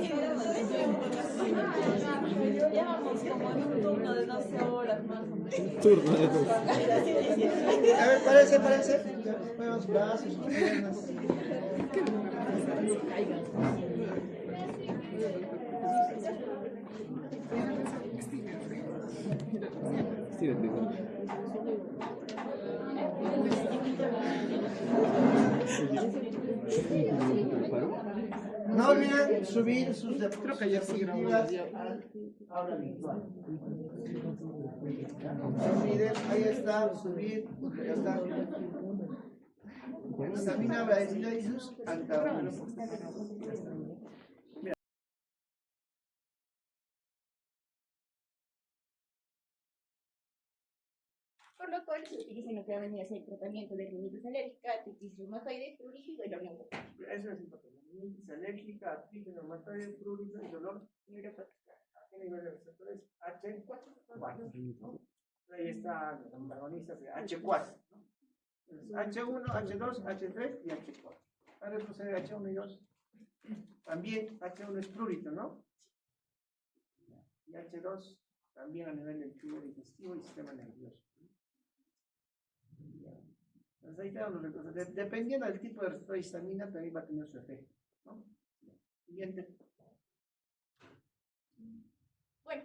Llevamos como un turno de 12 horas más o menos. Turno de dos. A ver, parece. Muevan sus brazos, sus piernas. Estírate. No olviden subir sus diapositivas al aula virtual. No olviden, ahí está, subir, ya está. Examina Brasil y sus antagonistas. Por lo cual se utiliza lo que va a venir a ser el tratamiento de rinitis alérgica, artritis reumatoide, prurito y dolor neuropático. Eso es importante. Rinitis alérgica, artritis reumatoide, prurito y dolor Neuropático. a qué nivel de receptores H4, ¿no? Ahí están los antagonistas de H4, ¿no? H1, H2, H3 y H4. Ahora procede H1 y 2. También H1 es prurito, ¿no? Y H2 también a nivel del tubo digestivo y sistema nervioso. Entonces ahí quedan los receptores. Dependiendo del tipo de receptor de histamina, también va a tener su efecto, ¿no? Siguiente. Bueno,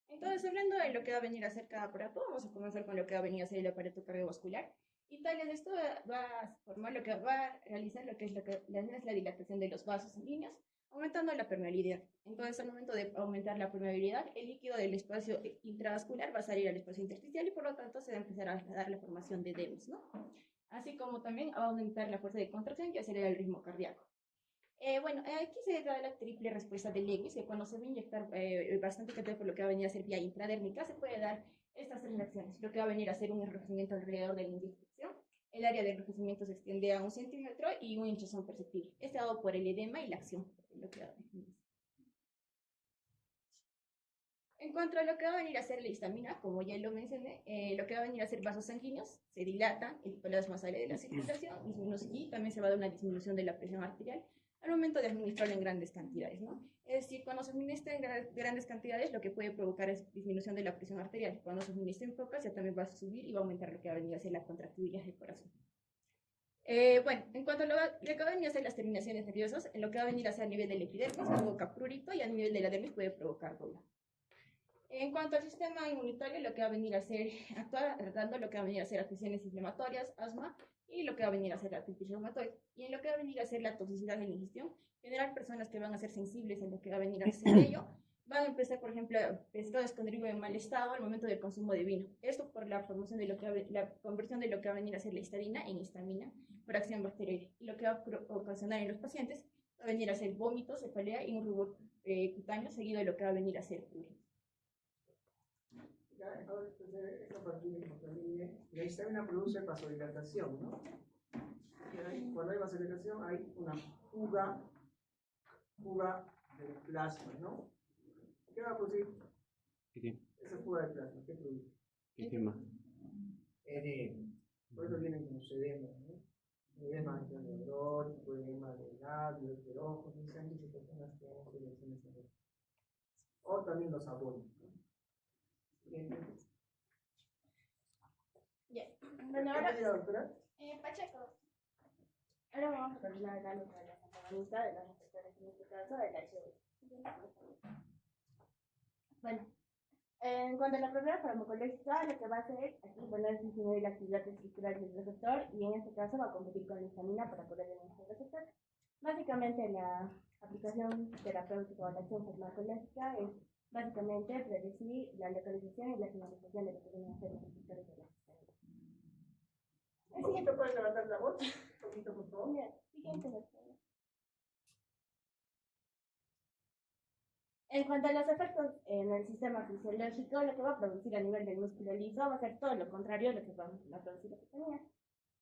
entonces hablando de lo que va a venir a ser cada aparato, vamos a comenzar con lo que va a venir a ser el aparato cardiovascular. Y tal vez esto va a formar lo que va a realizar lo que es la dilatación de los vasos sanguíneos, aumentando la permeabilidad. Entonces, al momento de aumentar la permeabilidad, el líquido del espacio intravascular va a salir al espacio intersticial y por lo tanto se va a empezar a dar la formación de edemas, ¿no? Así como también va a aumentar la fuerza de contracción y acelerar el ritmo cardíaco. Bueno, aquí se da la triple respuesta de Lewis, que cuando se va a inyectar bastante cantidad por lo que va a venir a ser vía intradérmica, se puede dar estas tres reacciones. Lo que va a venir a ser un enrojecimiento alrededor de la inyección, el área de enrojecimiento se extiende a 1 centímetro y una hinchazón perceptible. Este dado por el edema y la acción. Lo que va a venir. En cuanto a lo que va a venir a ser la histamina, como ya lo mencioné, lo que va a venir a ser vasos sanguíneos, se dilatan, el plasma sale de la circulación y también se va a dar una disminución de la presión arterial al momento de administrarlo en grandes cantidades, ¿no? Es decir, cuando se administra en grandes cantidades, lo que puede provocar es disminución de la presión arterial. Cuando se administra en pocas, ya también va a subir y va a aumentar lo que va a venir a ser la contractibilidad del corazón. Bueno, en cuanto a lo que va a venir a ser las terminaciones nerviosas, en lo que va a venir a ser a nivel del epidermis provoca prurito y a nivel de la dermis puede provocar dolor. En cuanto al sistema inmunitario, lo que va a venir a ser actuar tratando lo que va a venir a ser afecciones inflamatorias, asma y lo que va a venir a ser artritis reumatoide. Y en lo que va a venir a ser la toxicidad de la ingestión, generar personas que van a ser sensibles a lo que va a venir a ser ello, van a empezar, por ejemplo, pescados con trigo en mal estado al momento del consumo de vino. Esto por la formación de lo que la conversión de lo que va a venir a ser la histidina en histamina por acción bacteriana. Y lo que va a ocasionar en los pacientes va a venir a ser vómitos, cefalea y un rubor cutáneo seguido de lo que va a venir a ser prurito. La histamina produce vasodilatación, ¿no? Cuando hay vasodilatación hay una fuga del plasma, ¿no? ¿Qué va a producir? ¿Qué? Esa fuga de plasma, ¿qué produce? Edema. Edema. Por eso vienen como edemas, ¿no? Edema neurótico, edema de labios, de ojos, dicen que personas que han hecho lesiones cerebrales. O también los abuelos, ¿no? Bien. Bien. Bueno, ahora, doctora? Pacheco. Ahora vamos a continuar hablando sobre las antagonistas de los receptores, en este caso del H1. Bueno, en cuanto a la propiedad farmacológica, lo que va a hacer aquí es disminuir la actividad estructural del receptor y en este caso va a competir con la histamina para poder denunciar el receptor. Básicamente la aplicación terapéutica o la acción farmacológica es básicamente predecir la localización y la finalización de lo que vienen a ser los receptores de la histamina. ¿Un poquito puedes levantar la voz? Un poquito, por favor. Siguiente, doctora. En cuanto a los efectos en el sistema fisiológico, lo que va a producir a nivel del músculo liso va a ser todo lo contrario a lo que va a producir la cetonina.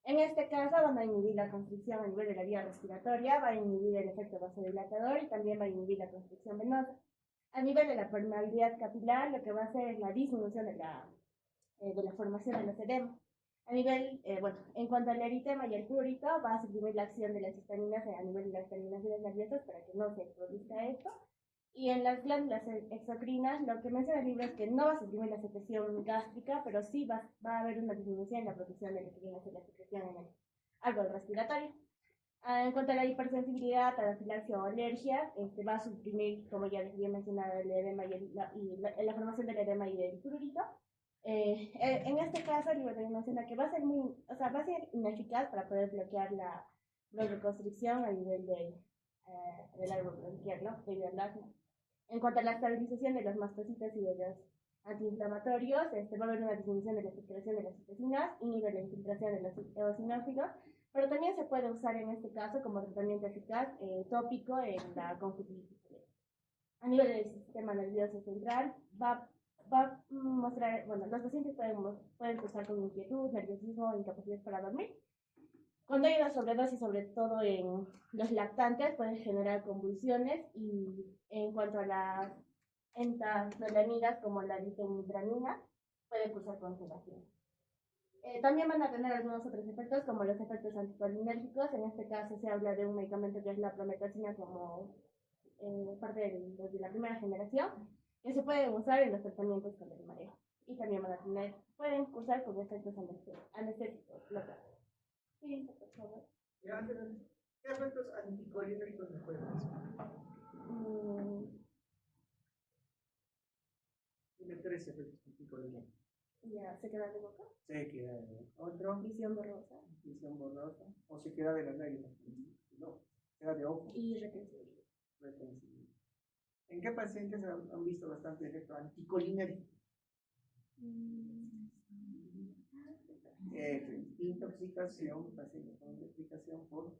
En este caso, van a inhibir la constricción a nivel de la vía respiratoria, va a inhibir el efecto vasodilatador y también va a inhibir la constricción venosa. A nivel de la permeabilidad capilar, lo que va a hacer es la disminución de la formación de los edemas. A nivel, en cuanto al eritema y el prurito, va a suprimir la acción de las histaminas a nivel de las terminaciones nerviosas para que no se produzca esto. Y en las glándulas exocrinas, lo que menciona el libro es que no va a suprimir la secreción gástrica, pero sí va a haber una disminución en la producción de lo que viene a ser la secreción en el árbol respiratorio. En cuanto a la hipersensibilidad, anafilaxia o alergia, va a suprimir, como ya les había mencionado, el edema y la formación del edema y del prurito. En este caso, el libro también menciona que va a ser ineficaz para poder bloquear la broncoconstricción a nivel del árbol bronquial, ¿no? Debido al asma. En cuanto a la estabilización de los mastocitos y de los antiinflamatorios, va a haber una disminución de la filtración de las citocinas, inhibe la infiltración de los eosinófilos, pero también se puede usar en este caso como tratamiento eficaz tópico en la conjuntivitis. A nivel del sistema nervioso central, va a mostrar, los pacientes pueden cursar con inquietud, nerviosismo o incapacidad para dormir. Cuando hay una sobredosis, sobre todo en los lactantes, pueden generar convulsiones, y en cuanto a las entazolamidas, como la litomidranina, pueden cursar con sedación. También van a tener algunos otros efectos, como los efectos anticolinérgicos. En este caso se habla de un medicamento que es la promethazina, como parte de la primera generación, que se pueden usar en los tratamientos con el mareo. Y también pueden cursar con efectos anestésicos locales. Sí, por favor. ¿Qué efectos anticolinérgicos se pueden hacer? Tiene 3 efectos anticolinérgicos. Ya, ¿se queda de boca? Se queda de boca. Otro. Visión borrosa. Visión borrosa. O se queda de las lágrimas. No, queda de ojo. Y retención. ¿En qué pacientes han visto bastante efecto anticolinérgico? Intoxicación, pacientes con intoxicación por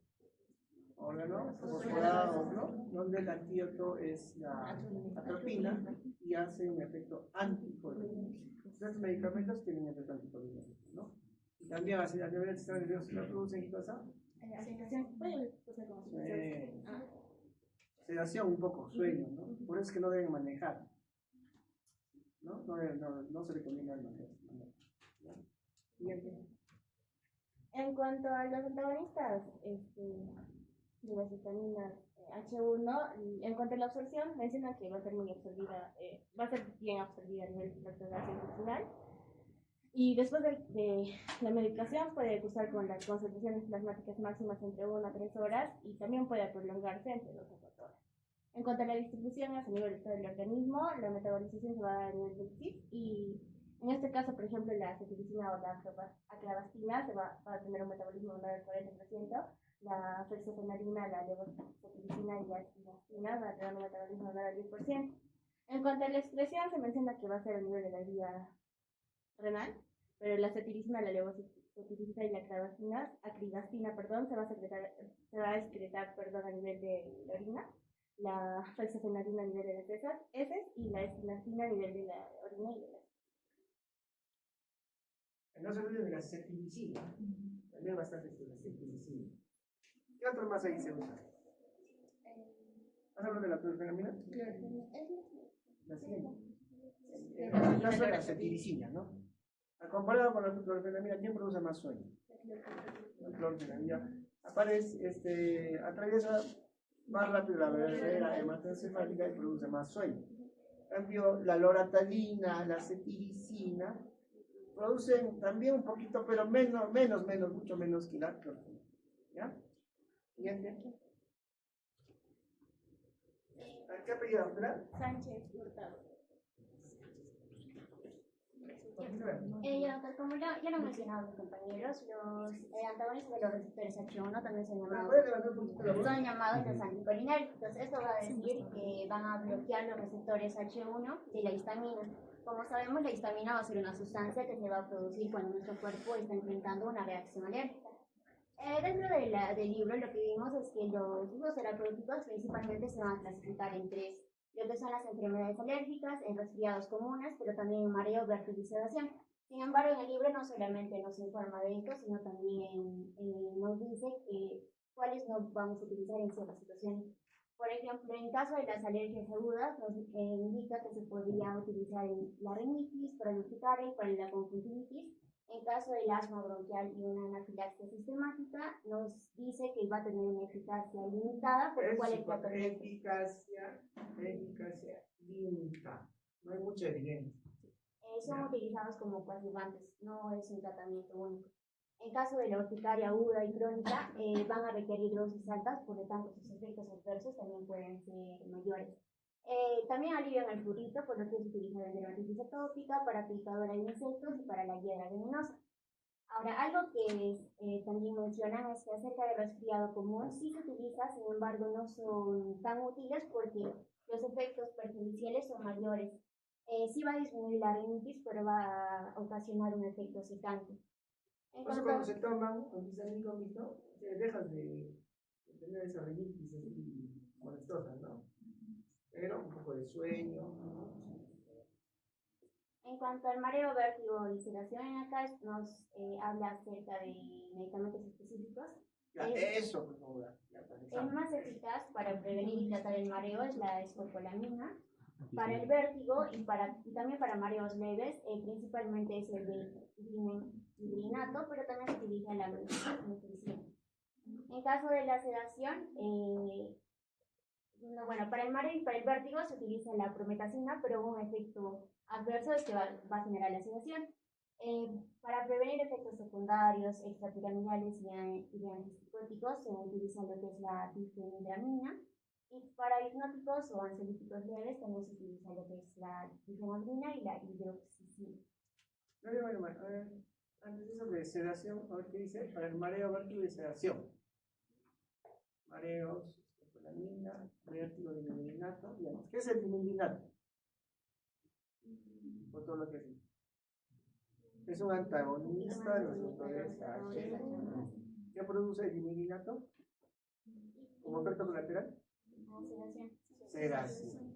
órgano fosforado, ¿no? Donde el antídoto es la atropina y hace un efecto anticolinérgico. Estos medicamentos tienen efecto anticolinérgico, ¿no? Y también a nivel del sistema nervioso se producen ¿qué cosa? Sedación, un poco, sueño, ¿no? Por eso es que no deben manejar, ¿no? No se recomienda manejar. Siguiente. En cuanto a los antagonistas de las vitaminas H1, en cuanto a la absorción, mencionan que va a ser muy absorbida, va a ser bien absorbida a nivel de tracto gastrointestinal. Y después de la medicación puede cursar con las concentraciones plasmáticas máximas entre 1 a 3 horas, y también puede prolongarse entre 2 a 4 horas. En cuanto a la distribución a nivel de todo el organismo, la metabolización se va a dar a nivel del CIP, y en este caso, por ejemplo, la cetiricina o la aclavastina va a tener un metabolismo menor del 40%, la fexofenadina, la levocetiricina y la activastina va a tener un metabolismo menor del 10%. En cuanto a la excreción, se menciona que va a ser a nivel de la vía renal, pero la cetiricina, la levocetiricina y la activastina, se va a excretar a nivel de la orina, la fexofenadina a nivel de las heces y la estinacina a nivel de la orina y de las. No se olviden de la cetiricina. También bastante de la cetiricina. ¿Qué otro más ahí se usa? ¿Has hablado de la clorfenamina? La siguiente. En el caso de la cetiricina, ¿no? Comparado con la clorfenamina, ¿quién produce más sueño? La clorfenamina. Atraviesa más rápido la barrera hematoencefálica y produce más sueño. En cambio, la loratadina, la cetiricina producen también un poquito, pero mucho menos que la clorfenamina. ¿Ya? Siguiente. ¿Qué apellido? ¿Verdad? Sánchez Hurtado. Doctor, como ya lo mencionaban mis compañeros, los antagonistas de los receptores H1 también son llamados los anticolinérgicos. Esto va a decir que van a bloquear los receptores H1 de la histamina. Como sabemos, la histamina va a ser una sustancia que se va a producir cuando nuestro cuerpo está enfrentando una reacción alérgica. Dentro del libro lo que vimos es que los usos terapéuticos principalmente se van a clasificar en 3 lo que son las enfermedades alérgicas, en resfriados comunes, pero también en mareo, vértigo y sedación. Sin embargo, en el libro no solamente nos informa de esto, sino también nos dice cuáles no vamos a utilizar en ciertas situaciones. Por ejemplo, en caso de las alergias agudas, nos indica que se podría utilizar la rinitis, para el urticaria y para la conjuntivitis. En caso del asma bronquial y una anafilaxia sistemática, nos dice que va a tener una eficacia limitada, por lo cual el tratamiento... Eficacia limitada. No hay mucha evidencia. Son utilizados como coadyuvantes, no es un tratamiento único. En caso de la urticaria aguda y crónica, van a requerir dosis altas, por lo tanto sus efectos adversos también pueden ser mayores. También alivian el prurito, por lo que se utiliza en dermatitis atópica, para picadura de insectos y para la hiedra venenosa. Ahora, algo que también mencionan es que acerca del resfriado común sí se utiliza, sin embargo no son tan útiles porque los efectos perjudiciales son mayores. Sí va a disminuir la rinitis, pero va a ocasionar un efecto secante. Por eso cuando se toman antihistamínicos, ¿no? Dejas de tener esa rinitis así molestosa, ¿no? Pero un poco de sueño, ¿no? En cuanto al mareo, vértigo y sedación, acá nos habla acerca de medicamentos específicos. Ya, eso, por favor. El más eficaz para prevenir y tratar el mareo es la escopolamina. Para el vértigo y también para mareos leves, principalmente es el de ibrinato, pero también se utiliza la metricina. En caso de la sedación, para el mareo y para el vértigo se utiliza la prometacina, pero un efecto adverso es que va a generar la sedación. Para prevenir efectos secundarios, extrapiramidales y antipsicóticos se utiliza lo que es la difenhidramina. Y para hipnóticos o ansiolíticos leves también se utiliza lo que es la difenhidramina y la hidroxicina. Bueno, a ver, antes de eso de sedación, a ver qué dice, para el mareo, vértigo y sedación. Mareos, escopolamina, vértigo, dimidinato. ¿Qué es el dimidinato? Por todo lo que es. Es un antagonista de los receptores H. ¿Qué produce el dimidinato? ¿Como efecto colateral? Sedación.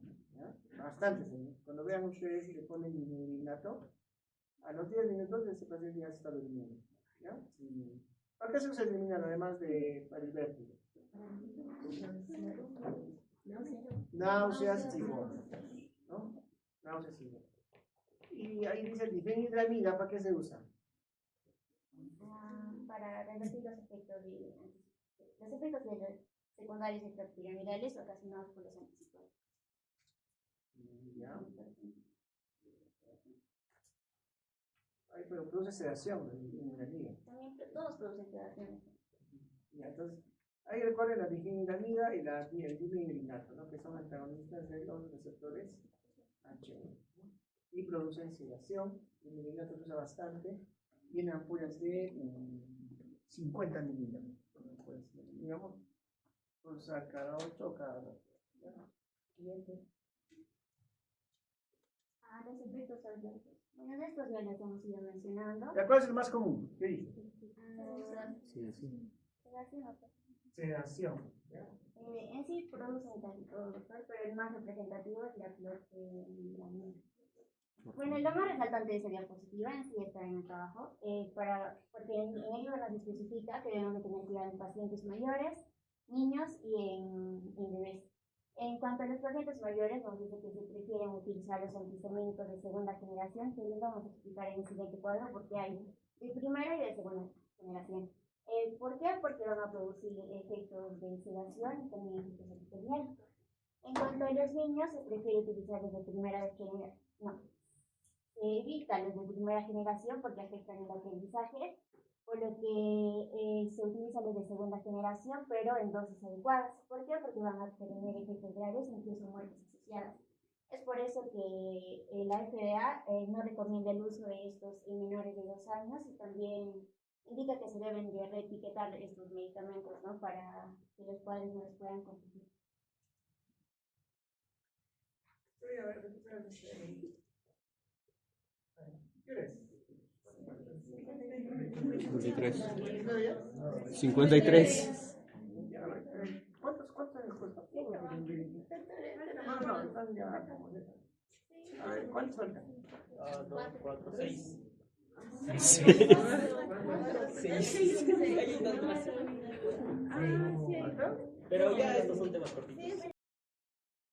Bastante. Cuando vean ustedes que ponen dimidinato, a los 10 minutos ese paciente ya se está durmiendo. ¿Ya? Sí. ¿Para qué se usa el dimidinato además de para el vértigo? Náuseas y vómitos, ¿no? Náuseas y vómitos. Y ahí dice difenhidramina, ¿para qué se usa? Para revertir los efectos secundarios extrapiramidales ocasionados por los antipsicóticos. Ya. Ay, pero produce sedación, la difenhidramina. También todos producen sedación. Ya, entonces, ahí recuerden la difenhidramina y el dimidinato, ¿no? Que son antagonistas de los receptores H1 y producen sedación. El dimidinato se usa bastante, vienen ampollas de 50 mililitros, digamos, pulsar cada 8 o cada 2. Siguiente. Los efectos adversos. Bueno, de estos ya los hemos ido mencionando. ¿Cuál es el más común? ¿Qué dice? Sedación. Sedación. En sí producen casi todo, doctor, pero el más representativo es la clorfenidramina. Bueno, lo más resaltante de esa diapositiva en sí está en el trabajo, porque en el libro nos especifica que debemos de tener cuidado en pacientes mayores, niños y en bebés. En cuanto a los pacientes mayores, nos dice que se prefieren utilizar los antihistamínicos de segunda generación, que les vamos a explicar en el siguiente cuadro porque hay de primera y de segunda generación. ¿Por qué? Porque van a producir efectos de sedación y también efectos epidemiológicos. En cuanto a los niños, se prefiere utilizar los de primera generación. No, se evita los de primera generación porque afectan el aprendizaje, por lo que se utilizan los de segunda generación, pero en dosis adecuadas. ¿Por qué? Porque van a tener efectos graves e incluso muertes asociadas. Es por eso que la FDA no recomienda el uso de estos en menores de 2 años y también indica que se deben de reetiquetar estos medicamentos, ¿no? Para que los padres no los puedan consumir. ¿Qué eres? 53. ¿Cuántos años cuesta? No, están ya. A ver, ¿cuántos faltan? 2, 4, 6. 6. Pero ya estos son temas cortitos.